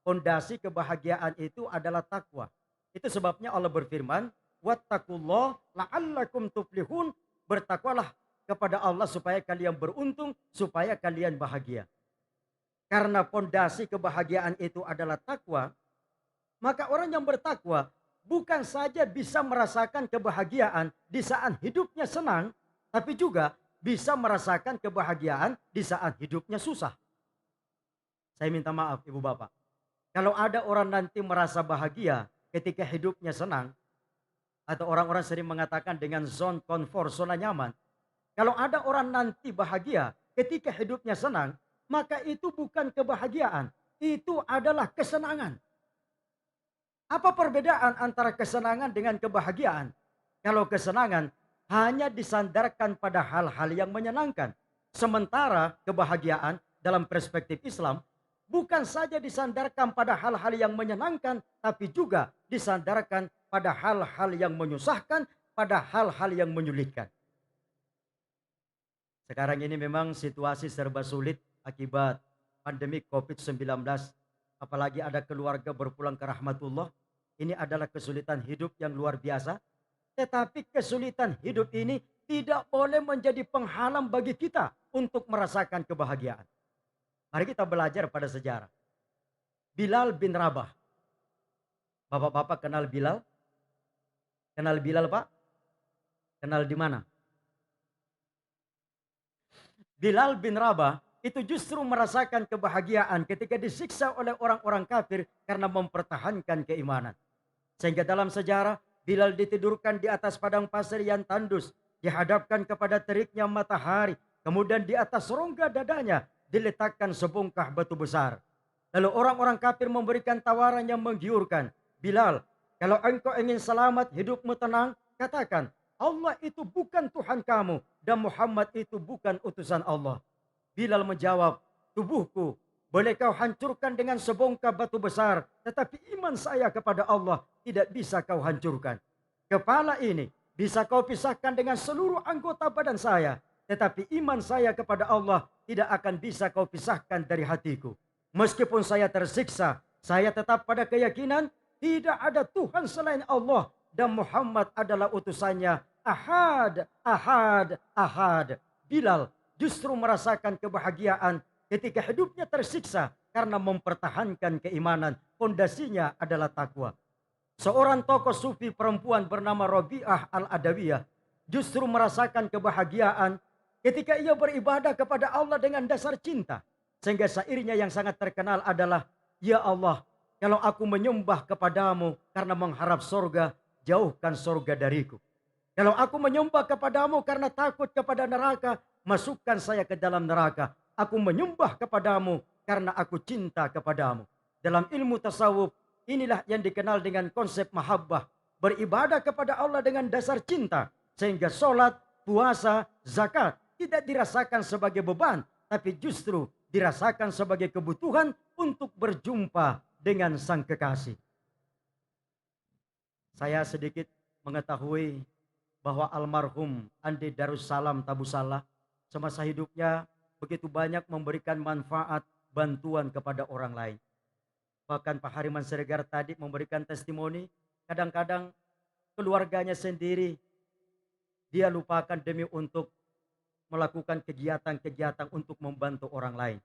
fondasi kebahagiaan itu adalah takwa. Itu sebabnya Allah berfirman, wattaqullah la'allakum tuflihun. Bertakwalah kepada Allah supaya kalian beruntung, supaya kalian bahagia. Karena fondasi kebahagiaan itu adalah takwa, maka orang yang bertakwa bukan saja bisa merasakan kebahagiaan di saat hidupnya senang, tapi juga bisa merasakan kebahagiaan di saat hidupnya susah. Saya minta maaf Ibu Bapak. Kalau ada orang nanti merasa bahagia ketika hidupnya senang, atau orang-orang sering mengatakan dengan zone comfort, zona nyaman. Kalau ada orang nanti bahagia ketika hidupnya senang, maka itu bukan kebahagiaan, itu adalah kesenangan. Apa perbedaan antara kesenangan dengan kebahagiaan? Kalau kesenangan hanya disandarkan pada hal-hal yang menyenangkan. Sementara kebahagiaan dalam perspektif Islam bukan saja disandarkan pada hal-hal yang menyenangkan, tapi juga disandarkan pada hal-hal yang menyusahkan, pada hal-hal yang menyulitkan. Sekarang ini memang situasi serba sulit akibat pandemi COVID-19. Apalagi ada keluarga berpulang ke rahmatullah. Ini adalah kesulitan hidup yang luar biasa. Tetapi kesulitan hidup ini tidak boleh menjadi penghalang bagi kita untuk merasakan kebahagiaan. Mari kita belajar pada sejarah. Bilal bin Rabah. Bapak-bapak kenal Bilal? Kenal Bilal, Pak? Kenal di mana? Bilal bin Rabah itu justru merasakan kebahagiaan ketika disiksa oleh orang-orang kafir karena mempertahankan keimanan. Sehingga dalam sejarah Bilal ditidurkan di atas padang pasir yang tandus, dihadapkan kepada teriknya matahari, kemudian di atas rongga dadanya diletakkan sebongkah batu besar. Lalu orang-orang kafir memberikan tawaran yang menggiurkan. Bilal, kalau engkau ingin selamat, hidupmu tenang, katakan, Allah itu bukan Tuhan kamu dan Muhammad itu bukan utusan Allah. Bilal menjawab, tubuhku boleh kau hancurkan dengan sebongkah batu besar, tetapi iman saya kepada Allah tidak bisa kau hancurkan. Kepala ini bisa kau pisahkan dengan seluruh anggota badan saya, tetapi iman saya kepada Allah tidak akan bisa kau pisahkan dari hatiku. Meskipun saya tersiksa, saya tetap pada keyakinan tidak ada Tuhan selain Allah dan Muhammad adalah utusannya. Ahad, ahad, ahad. Bilal justru merasakan kebahagiaan ketika hidupnya tersiksa karena mempertahankan keimanan. Fondasinya adalah takwa. Seorang tokoh sufi perempuan bernama Rabi'ah al-Adawiyah justru merasakan kebahagiaan ketika ia beribadah kepada Allah dengan dasar cinta. Sehingga syairnya yang sangat terkenal adalah, ya Allah, kalau aku menyembah kepadamu karena mengharap sorga, jauhkan sorga dariku. Kalau aku menyembah kepadamu karena takut kepada neraka, masukkan saya ke dalam neraka. Aku menyembah kepadamu karena aku cinta kepadamu. Dalam ilmu tasawuf, inilah yang dikenal dengan konsep mahabbah. Beribadah kepada Allah dengan dasar cinta. Sehingga sholat, puasa, zakat tidak dirasakan sebagai beban, tapi justru dirasakan sebagai kebutuhan untuk berjumpa dengan sang kekasih. Saya sedikit mengetahui bahwa almarhum Andi Darussalam Tabusallah semasa hidupnya begitu banyak memberikan manfaat bantuan kepada orang lain. Bahkan Pak Hariman Siregar tadi memberikan testimoni, kadang-kadang keluarganya sendiri dia lupakan demi untuk melakukan kegiatan-kegiatan untuk membantu orang lain.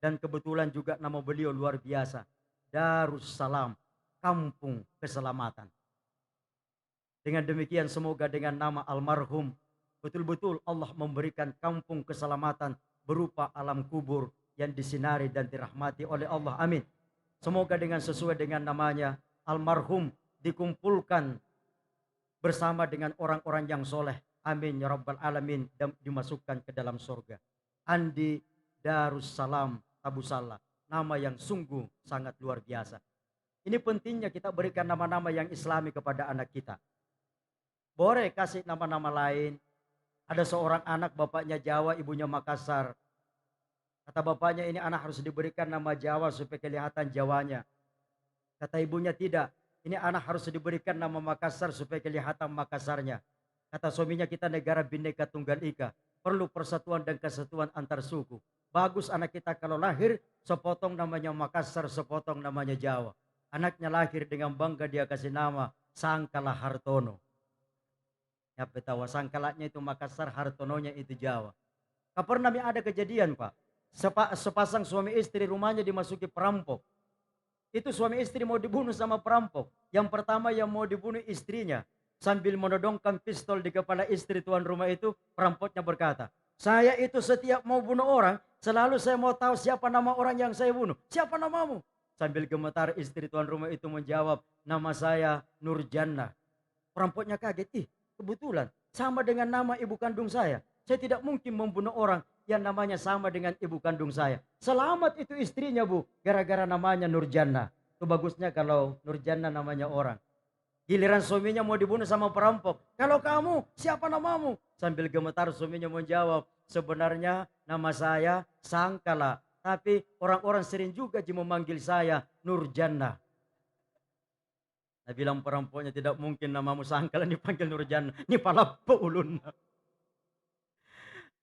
Dan kebetulan juga nama beliau luar biasa, Darussalam, Kampung Keselamatan. Dengan demikian semoga dengan nama almarhum betul-betul Allah memberikan kampung keselamatan berupa alam kubur yang disinari dan dirahmati oleh Allah. Amin. Semoga dengan sesuai dengan namanya almarhum dikumpulkan bersama dengan orang-orang yang soleh. Amin ya rabbal alamin, dan dimasukkan ke dalam surga. Andi Darussalam Tabusallah, nama yang sungguh sangat luar biasa. Ini pentingnya kita berikan nama-nama yang islami kepada anak kita. Boleh kasih nama-nama lain. Ada seorang anak bapaknya Jawa, ibunya Makassar. Kata bapaknya, ini anak harus diberikan nama Jawa supaya kelihatan Jawanya. Kata ibunya, tidak. Ini anak harus diberikan nama Makassar supaya kelihatan Makassarnya. Kata suaminya, kita negara Bhinneka Tunggal Ika. Perlu persatuan dan kesatuan antar suku. Bagus anak kita kalau lahir, sepotong namanya Makassar, sepotong namanya Jawa. Anaknya lahir dengan bangga dia kasih nama Sangkala Hartono. Ya betawa Sangkalanya itu Makassar, Hartononya itu Jawa. Pernah ada kejadian Pak. Sepasang suami istri rumahnya dimasuki perampok. Itu suami istri mau dibunuh sama perampok. Yang pertama yang mau dibunuh istrinya. Sambil menodongkan pistol di kepala istri tuan rumah itu, perampoknya berkata, saya itu setiap mau bunuh orang, selalu saya mau tahu siapa nama orang yang saya bunuh. Siapa namamu? Sambil gemetar istri tuan rumah itu menjawab, nama saya Nurjannah. Perampoknya kaget, kebetulan sama dengan nama ibu kandung saya. Saya tidak mungkin membunuh orang yang namanya sama dengan ibu kandung saya. Selamat itu istrinya Bu, gara-gara namanya Nurjannah. Itu bagusnya kalau Nurjannah namanya orang. Giliran suaminya mau dibunuh sama perampok. Kalau kamu, siapa namamu? Sambil gemetar suaminya menjawab, sebenarnya nama saya Sangkala. Tapi orang-orang sering juga memanggil saya Nurjannah. Nah bilang perampoknya, tidak mungkin namamu Sangkala dipanggil Nurjannah. Ini pala ulun.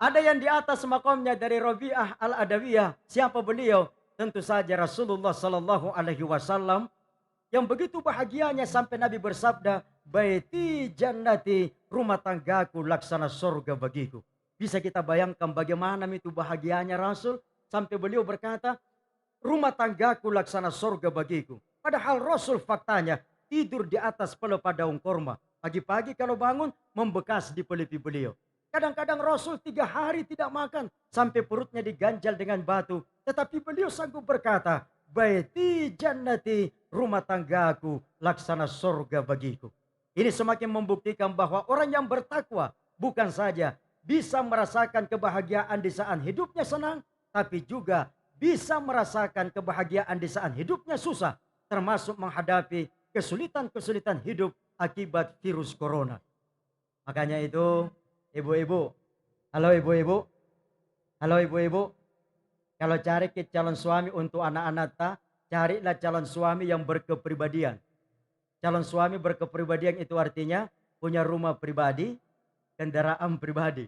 Ada yang di atas makamnya dari Rabi'ah al-Adawiyah. Siapa beliau? Tentu saja Rasulullah Sallallahu Alaihi Wasallam yang begitu bahagianya sampai Nabi bersabda, baiti jannati, rumah tanggaku laksana surga bagiku. Bisa kita bayangkan bagaimana itu bahagianya Rasul sampai beliau berkata, rumah tanggaku laksana surga bagiku. Padahal Rasul faktanya tidur di atas pelepah daun korma. Pagi-pagi kalau bangun membekas di pelipi beliau. Kadang-kadang Rasul 3 hari tidak makan sampai perutnya diganjal dengan batu. Tetapi beliau sanggup berkata, baiti jannati, rumah tanggaku laksana surga bagiku. Ini semakin membuktikan bahwa orang yang bertakwa bukan saja bisa merasakan kebahagiaan di saat hidupnya senang, tapi juga bisa merasakan kebahagiaan di saat hidupnya susah, termasuk menghadapi kesulitan-kesulitan hidup akibat virus corona. Makanya itu, ibu-ibu, halo ibu-ibu, kalau cari calon suami untuk anak-anak carilah calon suami yang berkepribadian. Calon suami berkepribadian itu artinya punya rumah pribadi, kendaraan pribadi.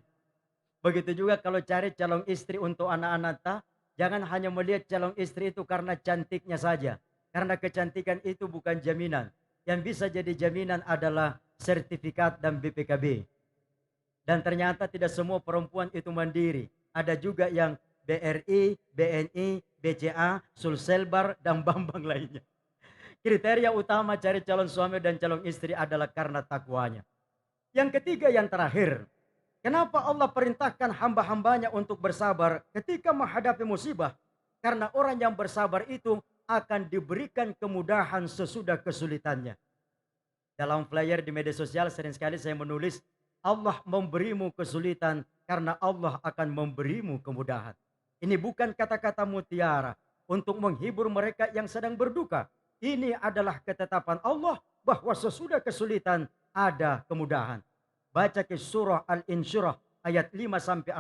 Begitu juga kalau cari calon istri untuk anak-anak jangan hanya melihat calon istri itu karena cantiknya saja. Karena kecantikan itu bukan jaminan. Yang bisa jadi jaminan adalah sertifikat dan BPKB. Dan ternyata tidak semua perempuan itu mandiri. Ada juga yang BRI, BNI, BCA, Sulselbar, dan Bambang lainnya. Kriteria utama cari calon suami dan calon istri adalah karena takwanya. Yang ketiga, yang terakhir. Kenapa Allah perintahkan hamba-hambanya untuk bersabar ketika menghadapi musibah? Karena orang yang bersabar itu akan diberikan kemudahan sesudah kesulitannya. Dalam flyer di media sosial sering sekali saya menulis, Allah memberimu kesulitan karena Allah akan memberimu kemudahan. Ini bukan kata-kata mutiara untuk menghibur mereka yang sedang berduka. Ini adalah ketetapan Allah bahwa sesudah kesulitan ada kemudahan. Baca ke surah Al-Insyirah ayat 5-6,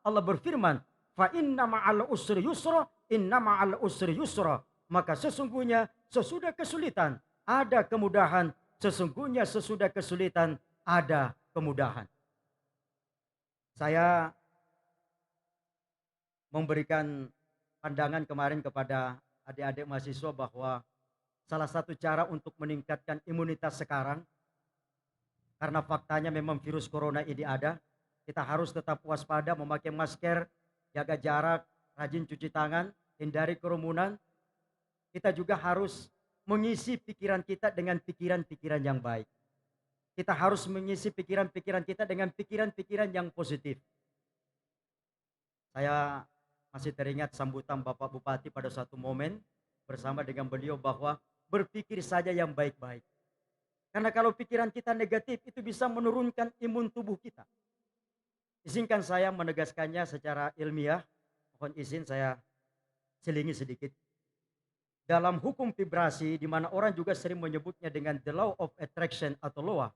Allah berfirman, fa inna ma'al usri yusra, inna ma'al usri yusra. Maka sesungguhnya sesudah kesulitan ada kemudahan, sesungguhnya sesudah kesulitan ada kemudahan. Saya memberikan pandangan kemarin kepada adik-adik mahasiswa bahwa salah satu cara untuk meningkatkan imunitas sekarang, karena faktanya memang virus corona ini ada, kita harus tetap waspada, memakai masker, jaga jarak, rajin cuci tangan, hindari kerumunan. Kita juga harus mengisi pikiran kita dengan pikiran-pikiran yang baik. Kita harus mengisi pikiran-pikiran kita dengan pikiran-pikiran yang positif. Saya masih teringat sambutan Bapak Bupati pada satu momen bersama dengan beliau bahwa berpikir saja yang baik-baik. Karena kalau pikiran kita negatif itu bisa menurunkan imun tubuh kita. Izinkan saya menegaskannya secara ilmiah. Mohon izin saya selingi sedikit. Dalam hukum vibrasi, di mana orang juga sering menyebutnya dengan the law of attraction atau LOA,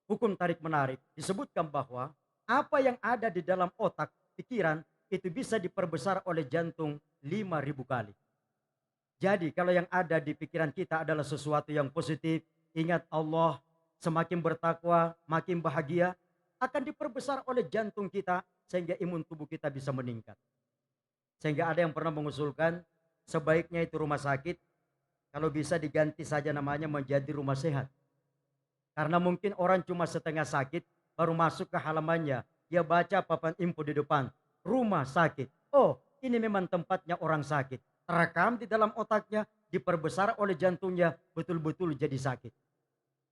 hukum tarik-menarik, disebutkan bahwa apa yang ada di dalam otak, pikiran, itu bisa diperbesar oleh jantung 5.000 kali. Jadi kalau yang ada di pikiran kita adalah sesuatu yang positif, ingat Allah, semakin bertakwa, makin bahagia, akan diperbesar oleh jantung kita sehingga imun tubuh kita bisa meningkat. Sehingga ada yang pernah mengusulkan, sebaiknya itu rumah sakit, kalau bisa diganti saja namanya menjadi rumah sehat. Karena mungkin orang cuma setengah sakit, baru masuk ke halamannya, dia baca papan info di depan, rumah sakit. Oh, ini memang tempatnya orang sakit. Terekam di dalam otaknya, diperbesar oleh jantungnya, betul-betul jadi sakit.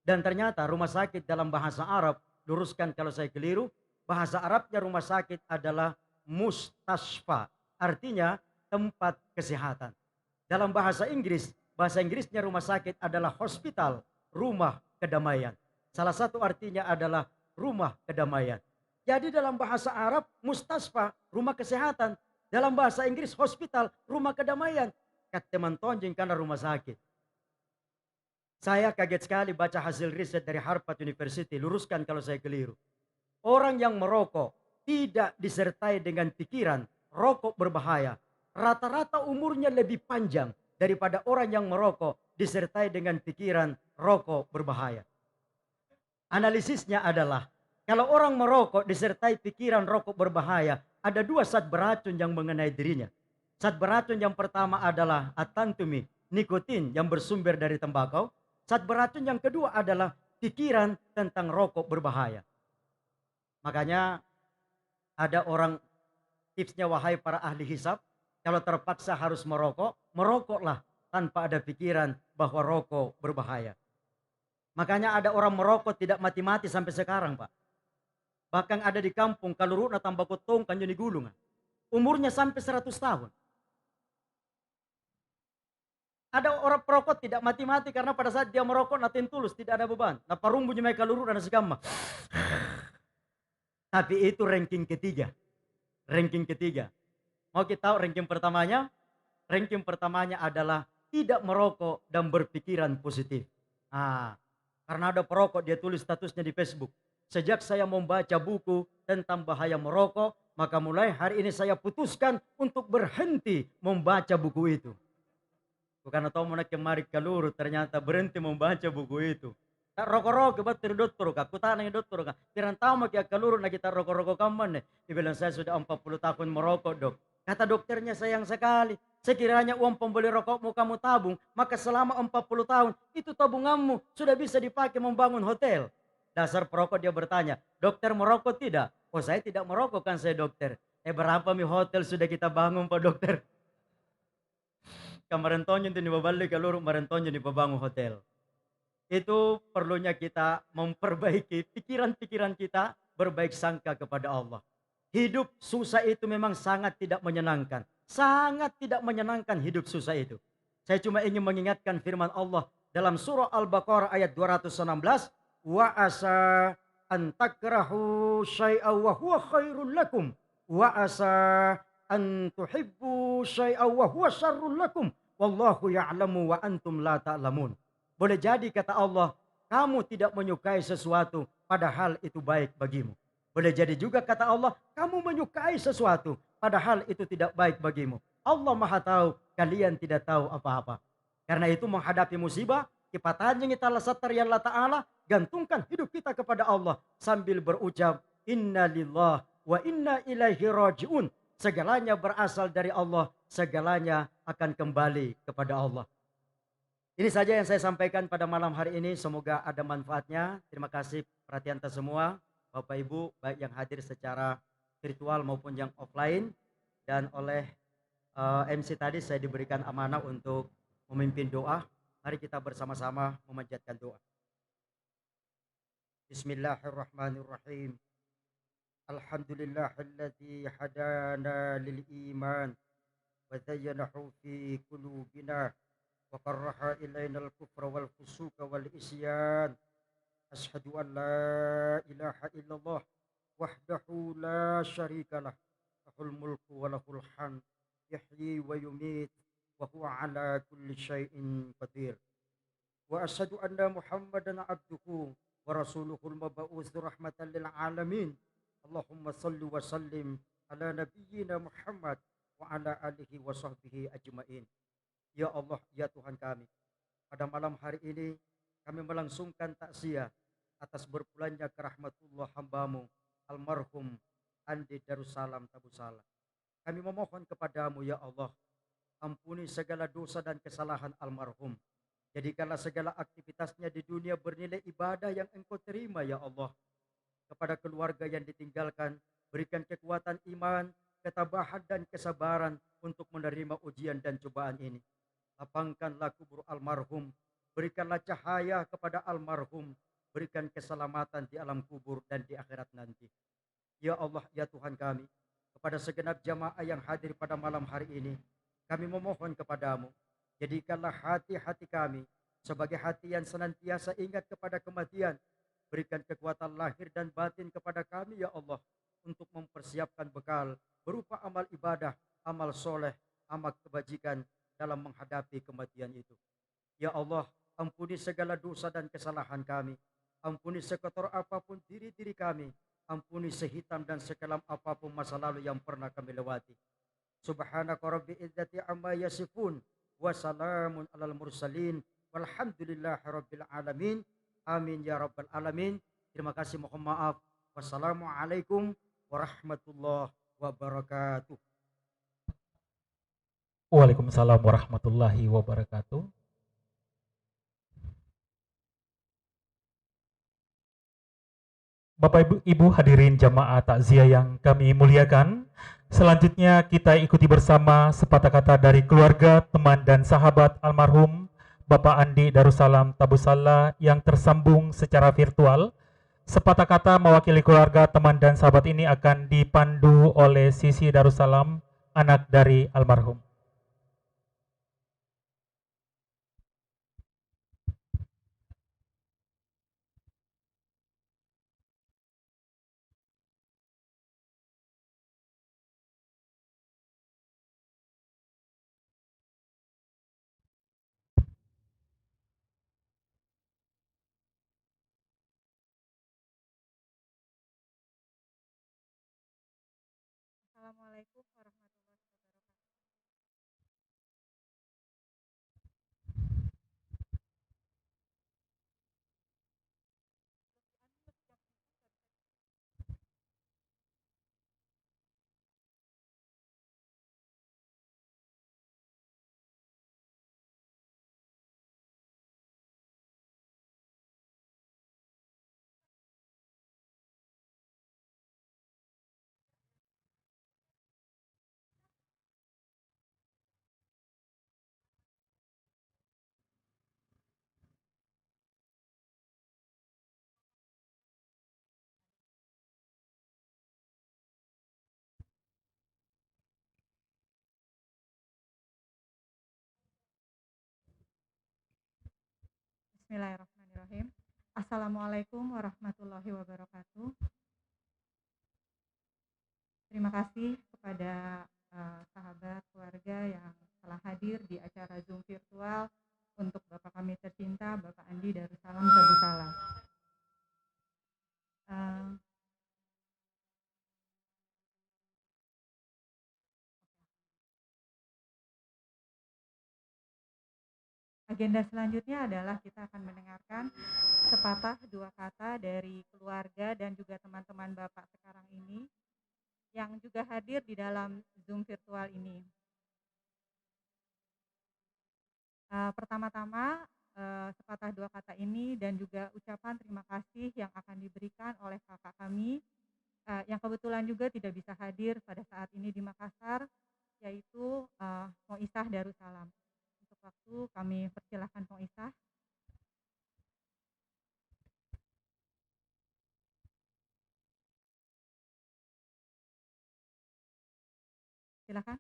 Dan ternyata rumah sakit dalam bahasa Arab, luruskan kalau saya keliru, bahasa Arabnya rumah sakit adalah mustashfa. Artinya tempat kesehatan. Dalam bahasa Inggrisnya rumah sakit adalah hospital, rumah kedamaian. Salah satu artinya adalah rumah kedamaian. Jadi dalam bahasa Arab, mustashfa, rumah kesehatan. Dalam bahasa Inggris, hospital, rumah kedamaian. Kateman tonjing karena rumah sakit. Saya kaget sekali baca hasil riset dari Harvard University. Luruskan kalau saya keliru. Orang yang merokok tidak disertai dengan pikiran, rokok berbahaya. Rata-rata umurnya lebih panjang daripada orang yang merokok disertai dengan pikiran, rokok berbahaya. Analisisnya adalah, Kalau orang merokok disertai pikiran rokok berbahaya, ada 2 zat beracun yang mengenai dirinya. Zat beracun yang pertama adalah atantumi, nikotin yang bersumber dari tembakau. Zat beracun yang kedua adalah pikiran tentang rokok berbahaya. Makanya ada orang, tipsnya wahai para ahli hisab, kalau terpaksa harus merokok, merokoklah tanpa ada pikiran bahwa rokok berbahaya. Makanya ada orang merokok tidak mati-mati sampai sekarang, Pak. Bahkan ada di kampung, kalau runa tambah kotong kan jadi gulung. Umurnya sampai 100 tahun. Ada orang perokok tidak mati-mati karena pada saat dia merokok natin tulus, tidak ada beban. Nah parumbu nyemai kaluru dan segamma. Tapi itu ranking ketiga. Ranking ketiga. Mau kita tahu ranking pertamanya? Ranking pertamanya adalah tidak merokok dan berpikiran positif. Karena ada perokok dia tulis statusnya di Facebook. Sejak saya membaca buku tentang bahaya merokok, maka mulai hari ini saya putuskan untuk berhenti membaca buku itu. Bukan atau mau kemari kaluru ternyata berhenti membaca buku itu. Tak rokok-rokok batir dokter kak, kutananya dokter kak. Tiran tahu makia kaluru nak kita rokok-rokok kaman nih. Dibilang saya sudah 40 tahun merokok dok. Kata dokternya sayang sekali. Sekiranya uang pembeli rokokmu kamu tabung, maka selama 40 tahun itu tabunganmu sudah bisa dipakai membangun hotel. Dasar perokok dia bertanya, dokter merokok tidak? Oh saya tidak merokok kan saya dokter. Berapa mi hotel sudah kita bangun pak dokter? Kemarin tonyo itu dibabalik kaluru, kemarin tonyo dibangun hotel. Itu perlunya kita memperbaiki pikiran-pikiran kita, berbaik sangka kepada Allah. Hidup susah itu memang sangat tidak menyenangkan. Sangat tidak menyenangkan hidup susah itu. Saya cuma ingin mengingatkan firman Allah dalam surah Al-Baqarah ayat 216. Wa asa an takrahu syai'aw wa huwa khairul lakum. Wa asa an tuhibbu syai'aw wa huwa syarrul lakum. Wallahu ya'lamu wa antum la ta'lamun. Boleh jadi kata Allah, kamu tidak menyukai sesuatu padahal itu baik bagimu. Boleh jadi juga kata Allah, kamu menyukai sesuatu padahal itu tidak baik bagimu. Allah Maha tahu, kalian tidak tahu apa-apa. Karena itu menghadapi musibah, kipatanya kita lasat ya Allah Ta'ala, gantungkan hidup kita kepada Allah sambil berucap, Inna lillah wa inna ilaihi raji'un. Segalanya berasal dari Allah, segalanya akan kembali kepada Allah. Ini saja yang saya sampaikan pada malam hari ini, semoga ada manfaatnya. Terima kasih perhatian semua, Bapak Ibu, baik yang hadir secara virtual maupun yang offline. Dan oleh MC tadi saya diberikan amanah untuk memimpin doa. Mari kita bersama-sama memanjatkan doa. Bismillahirrahmanirrahim. Alhamdulillahilladzi hadana lil iman wa zayyanahu fi qulubina wa karraha ilaina al-kufra wal fusuqa wal isyan. Asyhadu an la ilaha illallah wahdahu la syarika lah, lahul mulku wa lahul hamd, yahyi wa yumit wa huwa ala kulli syai'in qadir. Wa asyhadu anna Muhammadan abduhu wa rasuluhul mab'uts rahmatan lil alamin. Allahumma salli wa sallim ala nabiyyina Muhammad wa ala alihi wa sahbihi ajmain. Ya Allah, ya Tuhan kami, pada malam hari ini kami melangsungkan takziah atas berpulangnya ke rahmatullah hambamu almarhum Andi Darussalam Tabusalam. Kami memohon kepadamu ya Allah, ampuni segala dosa dan kesalahan almarhum. Jadikanlah segala aktivitasnya di dunia bernilai ibadah yang Engkau terima ya Allah. Kepada keluarga yang ditinggalkan, berikan kekuatan iman, ketabahan dan kesabaran untuk menerima ujian dan cobaan ini. Lapangkanlah kubur almarhum, berikanlah cahaya kepada almarhum, berikan keselamatan di alam kubur dan di akhirat nanti. Ya Allah, ya Tuhan kami, kepada segenap jamaah yang hadir pada malam hari ini, kami memohon kepadamu, jadikanlah hati-hati kami sebagai hati yang senantiasa ingat kepada kematian. Berikan kekuatan lahir dan batin kepada kami ya Allah, untuk mempersiapkan bekal berupa amal ibadah, amal soleh, amal kebajikan dalam menghadapi kematian itu. Ya Allah, ampuni segala dosa dan kesalahan kami. Ampuni sekotor apapun diri-diri kami. Ampuni sehitam dan sekelam apapun masa lalu yang pernah kami lewati. Subhanaka rabbi izzati amma yasifun. Wassalamun alal mursalin. Walhamdulillahi rabbil alamin. Amin ya rabbal alamin. Terima kasih, mohon maaf. Wassalamualaikum warahmatullahi wabarakatuh. Waalaikumsalam warahmatullahi wabarakatuh. Bapak Ibu hadirin jamaah takziah yang kami muliakan, selanjutnya kita ikuti bersama sepatah kata dari keluarga, teman dan sahabat almarhum Bapak Andi Darussalam Tabusalla yang tersambung secara virtual. Sepatah kata mewakili keluarga, teman dan sahabat ini akan dipandu oleh Sisi Darussalam, anak dari almarhum. Assalamualaikum warahmatullahi wabarakatuh. Bismillahirrahmanirrahim. Assalamualaikum warahmatullahi wabarakatuh. Terima kasih kepada sahabat keluarga yang telah hadir di acara Zoom virtual untuk Bapak kami tercinta, Bapak Andi Darussalam Tabusalla. Agenda selanjutnya adalah kita akan mendengarkan sepatah dua kata dari keluarga dan juga teman-teman Bapak sekarang ini yang juga hadir di dalam Zoom virtual ini. Pertama-tama sepatah dua kata ini dan juga ucapan terima kasih yang akan diberikan oleh kakak kami yang kebetulan juga tidak bisa hadir pada saat ini di Makassar, yaitu Moisah Darussalam. Untuk waktu kami persilahkan Moisah. Silakan.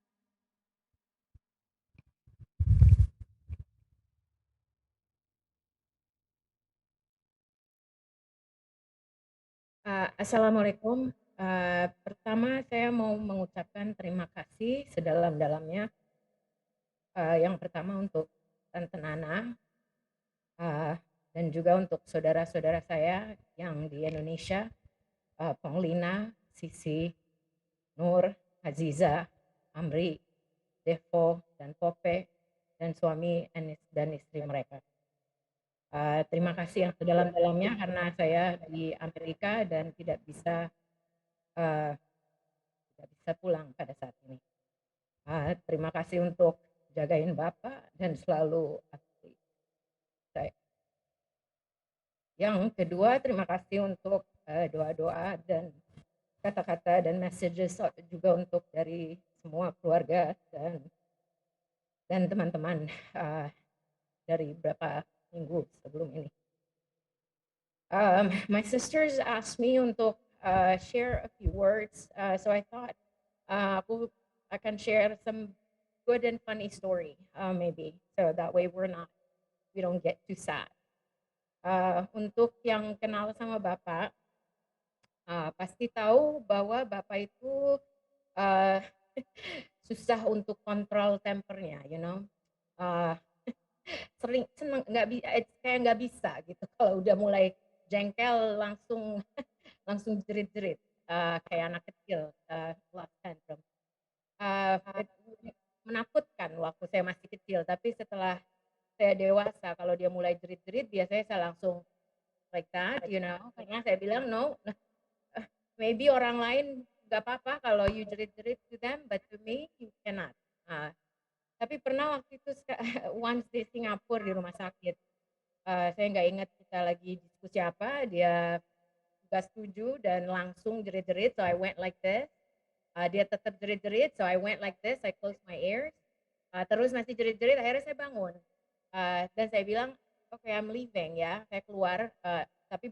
Assalamualaikum. Pertama saya mau mengucapkan terima kasih sedalam-dalamnya. Yang pertama untuk Tante Nana dan juga untuk saudara-saudara saya yang di Indonesia, Ponglina, Sisi, Nur, Aziza, Amri, Devo, dan Pope, dan suami dan istri mereka. Terima kasih yang sedalam-dalamnya karena saya di Amerika dan tidak bisa pulang pada saat ini. Terima kasih untuk jagain Bapak dan selalu aktif saya. Yang kedua, terima kasih untuk doa-doa dan kata-kata dan messages juga untuk dari semua keluarga dan teman-teman dari beberapa minggu sebelum ini. My sisters asked me untuk share a few words, so I thought aku akan share some good and funny story, maybe, so that way we don't get too sad. Untuk yang kenal sama Bapak, pasti tahu bahwa Bapak itu susah untuk kontrol tempernya, you know. Sering kayak nggak bisa gitu kalau udah mulai jengkel langsung jerit-jerit kayak anak kecil, lost tantrum. Menakutkan waktu saya masih kecil, tapi setelah saya dewasa kalau dia mulai jerit-jerit biasanya saya langsung like that, you know, karena saya bilang no, maybe orang lain nggak apa-apa kalau you jerit-jerit to them, but to me you cannot. Tapi pernah waktu itu once di Singapura di rumah sakit, saya nggak ingat kita lagi diskusi apa, dia nggak setuju dan langsung jerit-jerit, so I went like this. Dia tetap jerit-jerit, so I went like this, I closed my ears. Terus masih jerit-jerit, akhirnya saya bangun. Dan saya bilang, oke, I'm leaving ya, saya keluar, tapi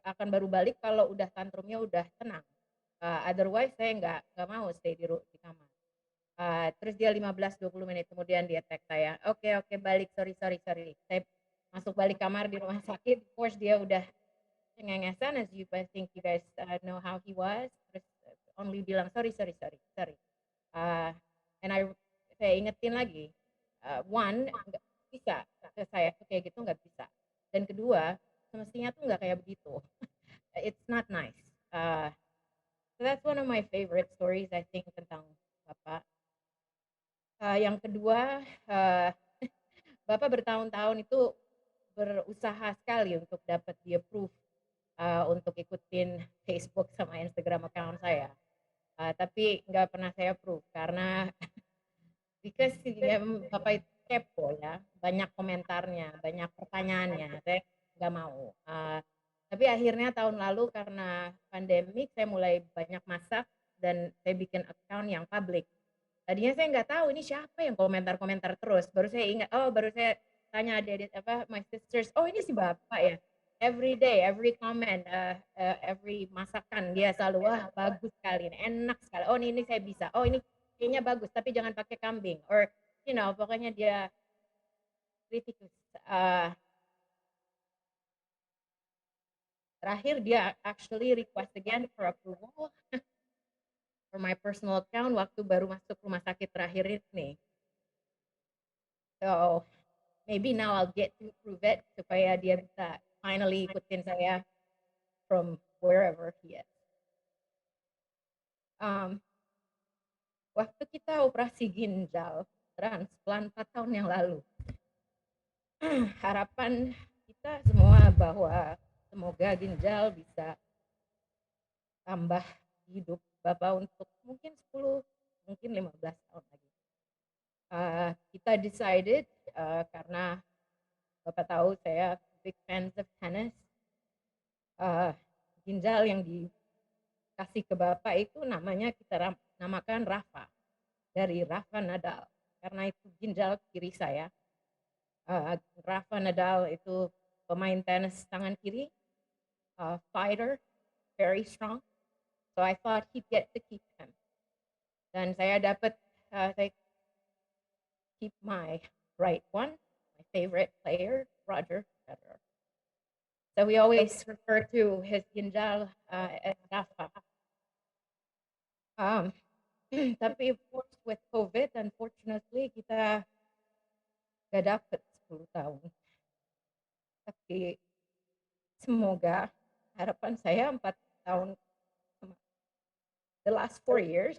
akan baru balik kalau udah tantrumnya udah tenang. Otherwise saya nggak mau stay di kamar. Terus dia 15-20 menit kemudian dia tag saya, oke balik, sorry. Saya masuk balik kamar di rumah sakit, of course dia udah cengengesan, as you think you guys know how he was, terus only bilang sorry. And saya ingetin lagi, one, nggak bisa ke saya kayak gitu, nggak bisa. Dan kedua, semestinya tuh nggak kayak begitu. It's not nice. So that's one of my favorite stories, I think, tentang Bapak. Yang kedua, Bapak bertahun-tahun itu berusaha sekali untuk dapat di-approve untuk ikutin Facebook sama Instagram account saya. Tapi nggak pernah saya approve karena because ya, Bapak itu kepo ya, banyak komentarnya, banyak pertanyaannya, saya nggak mau. Tapi akhirnya tahun lalu karena pandemik saya mulai banyak masak dan saya bikin account yang public. Tadinya saya nggak tahu ini siapa yang komentar-komentar terus. Baru saya ingat, baru saya tanya adik-adik my sisters, ini si Bapak ya. Every day, every comment, every masakan dia selalu wah bagus sekali, enak sekali. Ini saya bisa. Ini kayaknya bagus, tapi jangan pakai kambing. Or pokoknya dia kritikus. Terakhir dia actually request again for approval for my personal account waktu baru masuk rumah sakit terakhir ini. So maybe now I'll get to prove it supaya dia bisa finally ikutin saya from wherever he is. Waktu kita operasi ginjal transplant 4 tahun yang lalu, harapan kita semua bahwa semoga ginjal bisa tambah hidup Bapak untuk mungkin 10, mungkin 15 tahun lagi. Kita decided karena Bapak tahu saya big fans of tennis, ginjal yang dikasih ke Bapak itu namanya kita namakan Rafa, dari Rafa Nadal, karena itu ginjal kiri saya. Rafa Nadal itu pemain tenis tangan kiri, fighter, very strong. So I thought he'd get to keep him. Dan saya dapat, saya keep my right one, my favorite player, Roger Federer. So we always refer to his ginjal as Rafa. Tapi of course with COVID, unfortunately kita gak dapat 10 tahun. Tapi semoga harapan saya 4 tahun, the last 4 years,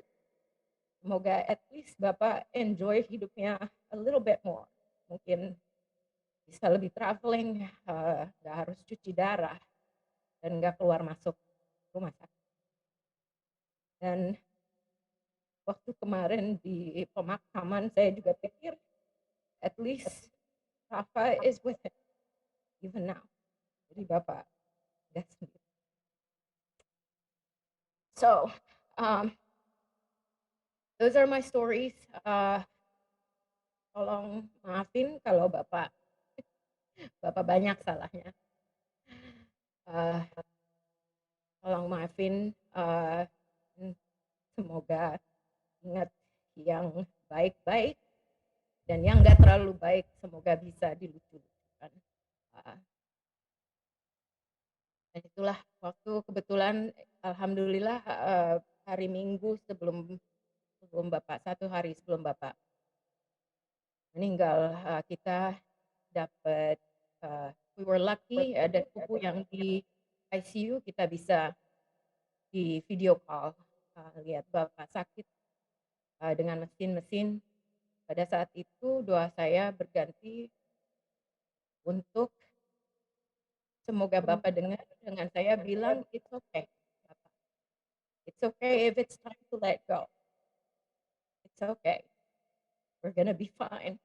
semoga at least Bapak enjoy hidupnya a little bit more. Mungkin bisa lebih traveling, nggak harus cuci darah, dan nggak keluar masuk rumah sakit. Dan waktu kemarin di pemakaman saya juga pikir at least Rafa is with him even now. Jadi Bapak nggak sendiri. So, those are my stories. Tolong maafin kalau Bapak banyak salahnya. Tolong maafin. Semoga ingat yang baik-baik dan yang nggak terlalu baik semoga bisa dilucu-lucukan. Dan itulah waktu kebetulan alhamdulillah hari Minggu sebelum Bapak, 1 hari sebelum Bapak meninggal, kita dapat, we were lucky ada sepupu yang di ICU, kita bisa di video call lihat Bapak sakit dengan mesin-mesin. Pada saat itu doa saya berganti untuk semoga Bapak dengar dengan saya bilang it's okay Bapak. It's okay if it's time to let go. It's okay. We're going to be fine.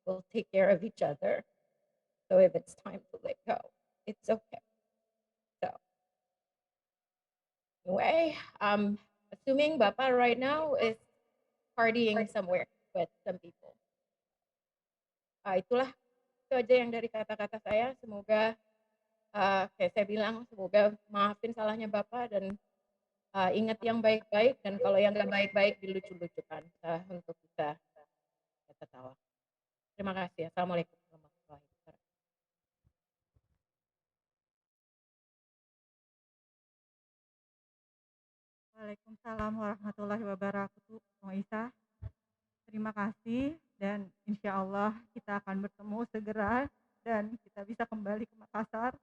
We'll take care of each other. So if it's time to let go, it's okay. So anyway, assuming Bapak right now is partying somewhere with some people. Itulah itu aja yang dari kata-kata saya. Semoga kayak saya bilang, semoga maafin salahnya Bapak dan ingat yang baik-baik, dan kalau yang nggak baik-baik dilucu-lucukan untuk bisa ketawa. Terima kasih. Assalamualaikum warahmatullahi wabarakatuh. Waalaikumsalam warahmatullahi wabarakatuh. Bang Isa, terima kasih, dan insya Allah kita akan bertemu segera dan kita bisa kembali ke Makassar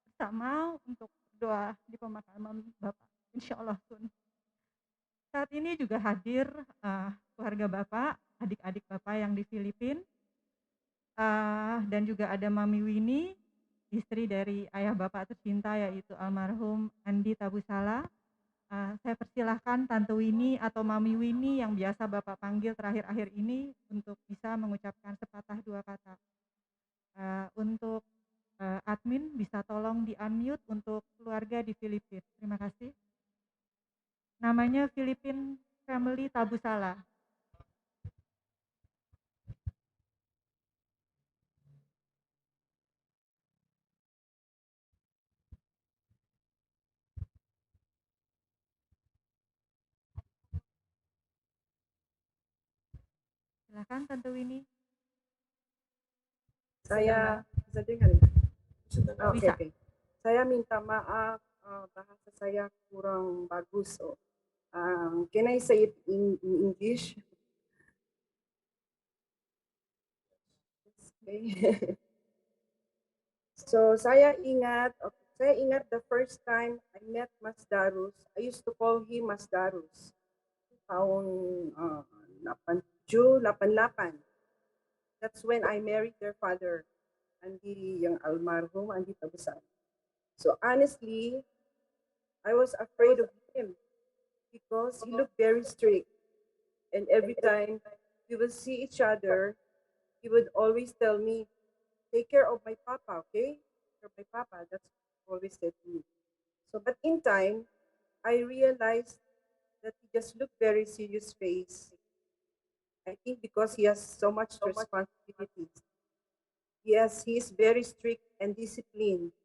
bersama untuk berdoa di pemakaman Bapak. Insya Allah pun. Saat ini juga hadir keluarga Bapak, adik-adik Bapak yang di Filipina, dan juga ada Mami Winnie, istri dari ayah Bapak tercinta yaitu almarhum Andi Tabusala. Saya persilahkan Tante Winnie atau Mami Winnie yang biasa Bapak panggil terakhir-akhir ini untuk bisa mengucapkan sepatah dua kata. Untuk admin bisa tolong di-unmute untuk keluarga di Filipina. Terima kasih. Namanya Philippine Family Tabusala. Silakan Tante Winnie. Saya bisa dengar ya? Bisa. Oke. Saya minta maaf, bahasa saya kurang bagus. So, can I say it in English? Okay. So saya ingat the first time I met Mas Darus. I used to call him Mas Darus. Tahun 87, 88. That's when I married their father, Andi, yung almarhum Andi Tabusala. So honestly, I was afraid of him because he looked very strict. And every time we would see each other, he would always tell me, take care of my papa, okay? Take care of my papa. That's what he always said to me. So, but in time, I realized that he just looked very serious face. I think because he has so much responsibilities. Yes, he is very strict and disciplined,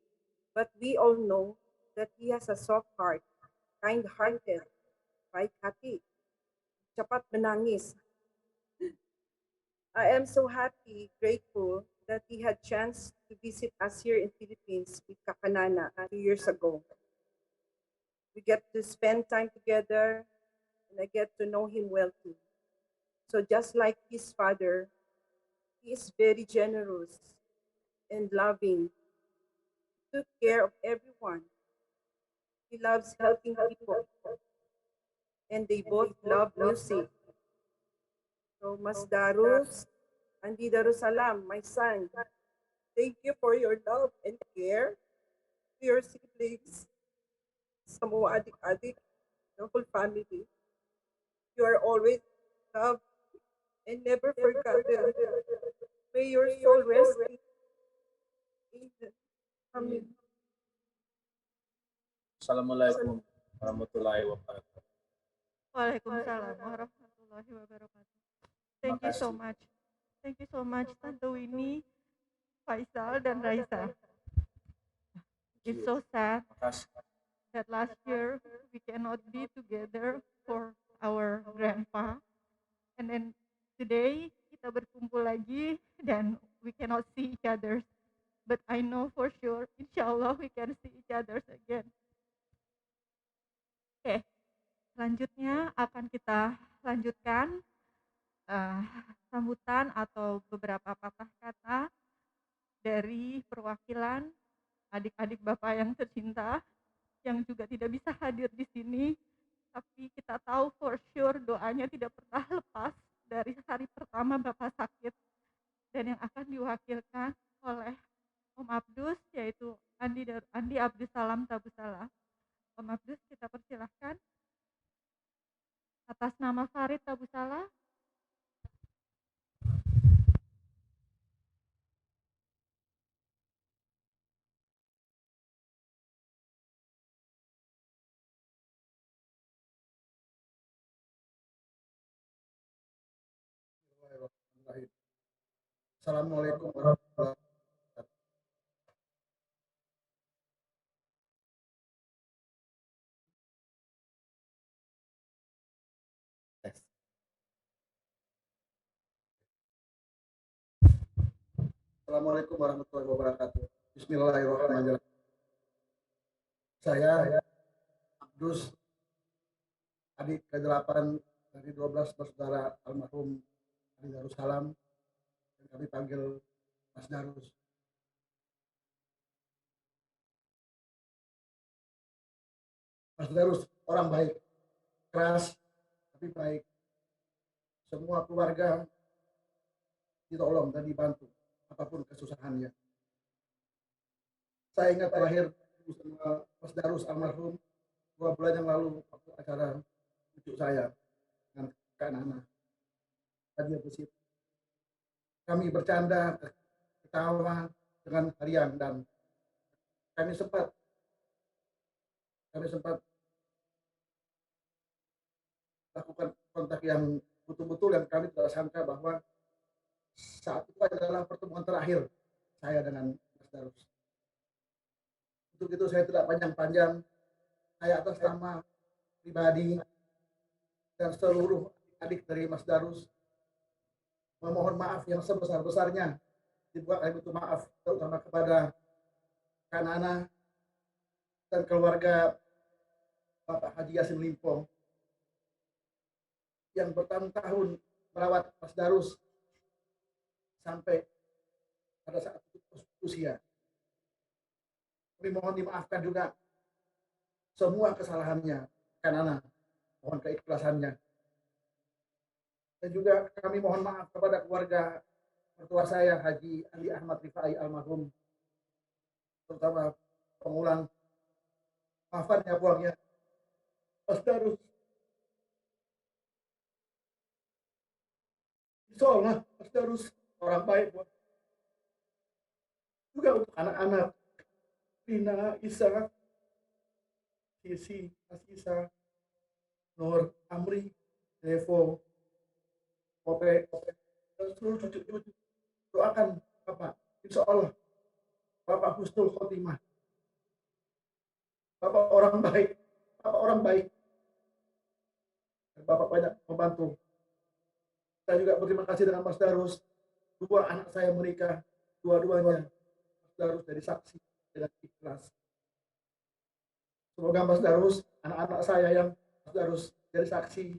but we all know that he has a soft heart, kind-hearted, baik hati, cepat menangis. I am so happy, grateful that he had chance to visit us here in Philippines with Kakanana 2 years ago. We get to spend time together, and I get to know him well too. So just like his father, he is very generous and loving. He took care of everyone. He loves helping people, and they both love music. So Mas Darus, Andi Darussalam, my son, thank you for your love and care to your siblings, sa mga adik-adik, the whole family. You are always loved and never forgotten. May your soul rest in peace. Amen. Assalamualaikum warahmatullahi wabarakatuh. Waalaikumsalam warahmatullahi wabarakatuh. Thank you so much. Thank you so much Tante Winnie, Faisal dan Raisa. It's so sad that last year we cannot be together for our grandpa, and then today kita berkumpul lagi dan we cannot see each other, but I know for sure inshallah we can see each other again. Oke, selanjutnya akan kita lanjutkan sambutan atau beberapa patah kata dari perwakilan adik-adik Bapak yang tercinta yang juga tidak bisa hadir di sini, tapi kita tahu for sure doanya tidak pernah lepas dari hari pertama Bapak sakit, dan yang akan diwakilkan oleh Om Abdus yaitu Andi Abdussalam Tabusala. Om Abdus, kita persilahkan Farid Tabusala. Assalamualaikum warahmatullahi wabarakatuh. Assalamualaikum warahmatullahi wabarakatuh. Bismillahirrahmanirrahim. Saya Abdus, adik ke-8 dari 12 bersaudara almarhum Adi Darussalam, yang kami panggil Mas Darus. Mas Darus orang baik, keras tapi baik. Semua keluarga ditolong dan dibantu apapun kesusahannya. Saya ingat terakhir sama Mas Darus almarhum 2 bulan yang lalu waktu acara cucu saya dengan Kak Nana. Dia besit. Kami bercanda, ketawa dengan harian, dan kami sempat lakukan kontak yang betul-betul, yang kami tidak sangka bahwa saat itu adalah pertemuan terakhir saya dengan Mas Darus. Untuk itu saya tidak panjang-panjang. Saya atas nama pribadi dan seluruh adik dari Mas Darus memohon maaf yang sebesar-besarnya. Dibuat kami itu maaf terutama kepada Kak Nana dan keluarga Bapak Haji Yasin Limpo yang bertahun-tahun merawat Mas Darus sampai pada saat usia. Kami mohon dimaafkan juga semua kesalahannya Kak Nana, mohon keikhlasannya. Dan juga kami mohon maaf kepada keluarga mertua saya Haji Ali Ahmad Rifai almarhum, terutama pengulang. Maafkan ya buangnya Mas Darus. Insyaallah Mas Darus orang baik buat juga untuk anak-anak Rina, Isa, Sisi, Asisa, Nur, Amri, Devo, Pope, dan seluruh cucu-cucu. Doakan Bapak, insya Allah Bapak husnul khotimah. Bapak orang baik, dan Bapak banyak membantu. Saya juga berterima kasih dengan Mas Darus. 2 anak saya menikah, dua-duanya Mas Darus jadi saksi dengan ikhlas. Semoga Mas Darus, anak-anak saya yang Mas Darus jadi saksi,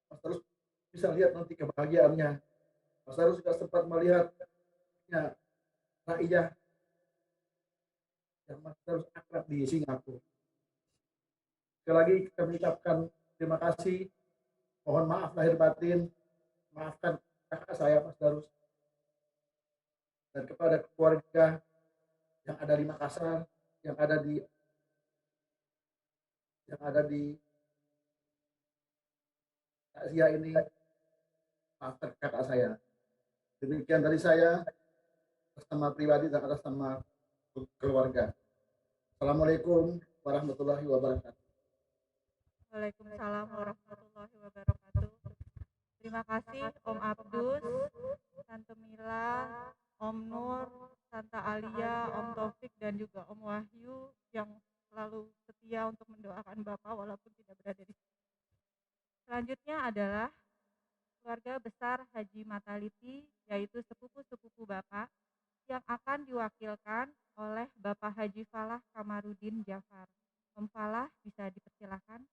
Mas Darus bisa lihat nanti kebahagiaannya. Mas Darus juga sempat melihat Raiyah yang Mas Darus akrab di Singapura. Sekali lagi kami ucapkan terima kasih, mohon maaf lahir batin, maafkan kakak saya Mas Darus, dan kepada keluarga yang ada di Makassar, yang ada di Asia ini, maafkan kakak saya. Demikian dari saya atas nama pribadi dan atas nama keluarga. Assalamualaikum warahmatullahi wabarakatuh. Waalaikumsalam warahmatullahi wabarakatuh. Terima kasih Om Abdus, Tante Mila, Om Nur, Tante Alia, Om Taufik, dan juga Om Wahyu yang selalu setia untuk mendoakan Bapak walaupun tidak berada di sini. Selanjutnya adalah keluarga besar Haji Mataliti, yaitu sepupu-sepupu Bapak yang akan diwakilkan oleh Bapak Haji Falah Kamarudin Jafar. Om Falah bisa dipersilakan.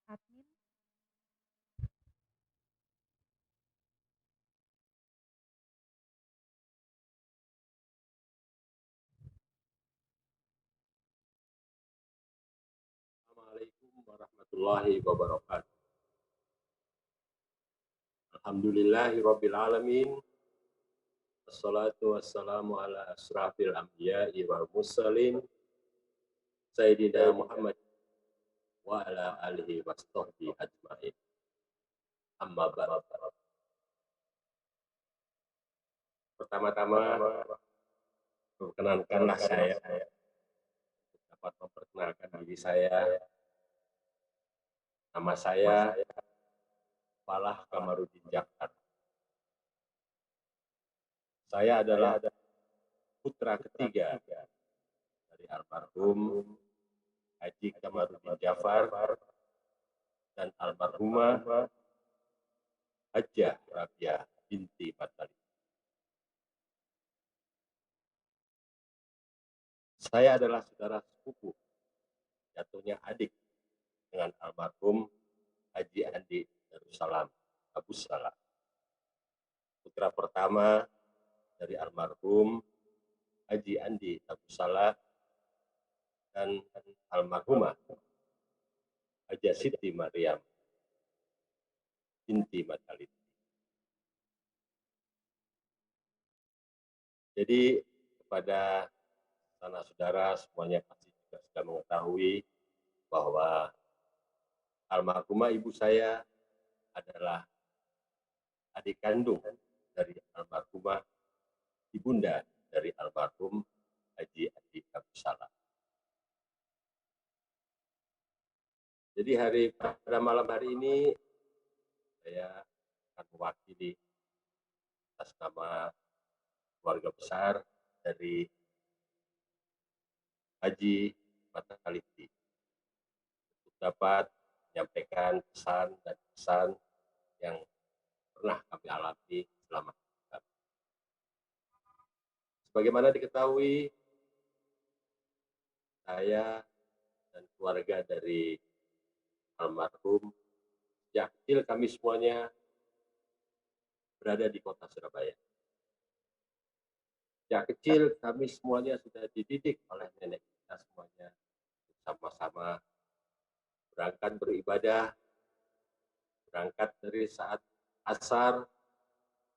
Admin. Assalamualaikum warahmatullahi wabarakatuh. Alhamdulillahirabbil alamin. Wassalatu wassalamu ala asrafil anbiya'i wal mursalin Sayyidina Muhammad wa wa ala alihi washabbihi ajmain. Amma ba'd. Pertama-tama perkenankanlah saya dapat memperkenalkan diri saya. Nama saya Falah Kamarudin Jakar. Saya adalah putra ketiga dari almarhum Haji Kamarudin Jafar dan almarhumah Hajjah Rabiah binti Mataliti. Saya adalah saudara sepupu, jatuhnya adik dengan almarhum Haji Andi Darussalam Abu Salam. Putra pertama dari almarhum Haji Andi Abu Salam dan almarhumah Hajjah Siti Maryam binti Mataliti. Jadi kepada saudara semuanya pasti juga sudah mengetahui bahwa almarhumah ibu saya adalah adik kandung dari almarhumah ibunda dari almarhum Haji Andi Abu Salam. Jadi pada malam hari ini saya akan mewakili atas nama keluarga besar dari Haji Mataliti untuk dapat menyampaikan pesan dan pesan yang pernah kami alami selama kami. Sebagaimana diketahui, saya dan keluarga dari almarhum sejak kecil kami semuanya berada di kota Surabaya. Sejak kecil kami semuanya sudah dididik oleh nenek kita semuanya sama-sama berangkat beribadah, berangkat dari saat asar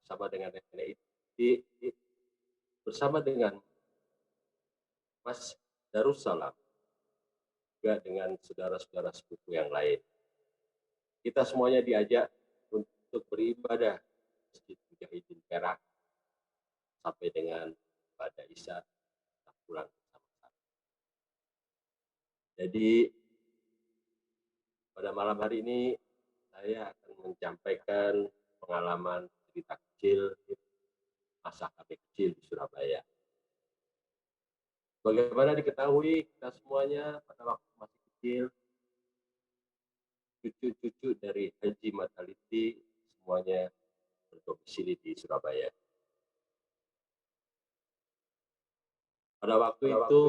bersama dengan nenek itu, bersama dengan Mas Darussalam, juga dengan saudara-saudara sepupu yang lain. Kita semuanya diajak untuk beribadah Masjid Mujahidin Perak sampai dengan pada Isya kita pulang bersama-sama. Jadi pada malam hari ini saya akan menyampaikan pengalaman cerita kecil masa kami kecil di Surabaya. Bagaimana diketahui kita semuanya pada waktu masih kecil, cucu-cucu dari Haji Mataliti semuanya berdomisili di Surabaya. Pada waktu itu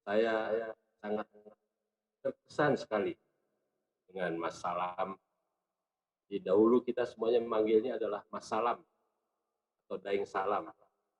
saya sangat terkesan sekali dengan Mas Salam. Di dahulu kita semuanya memanggilnya adalah Mas Salam atau Daeng Salam.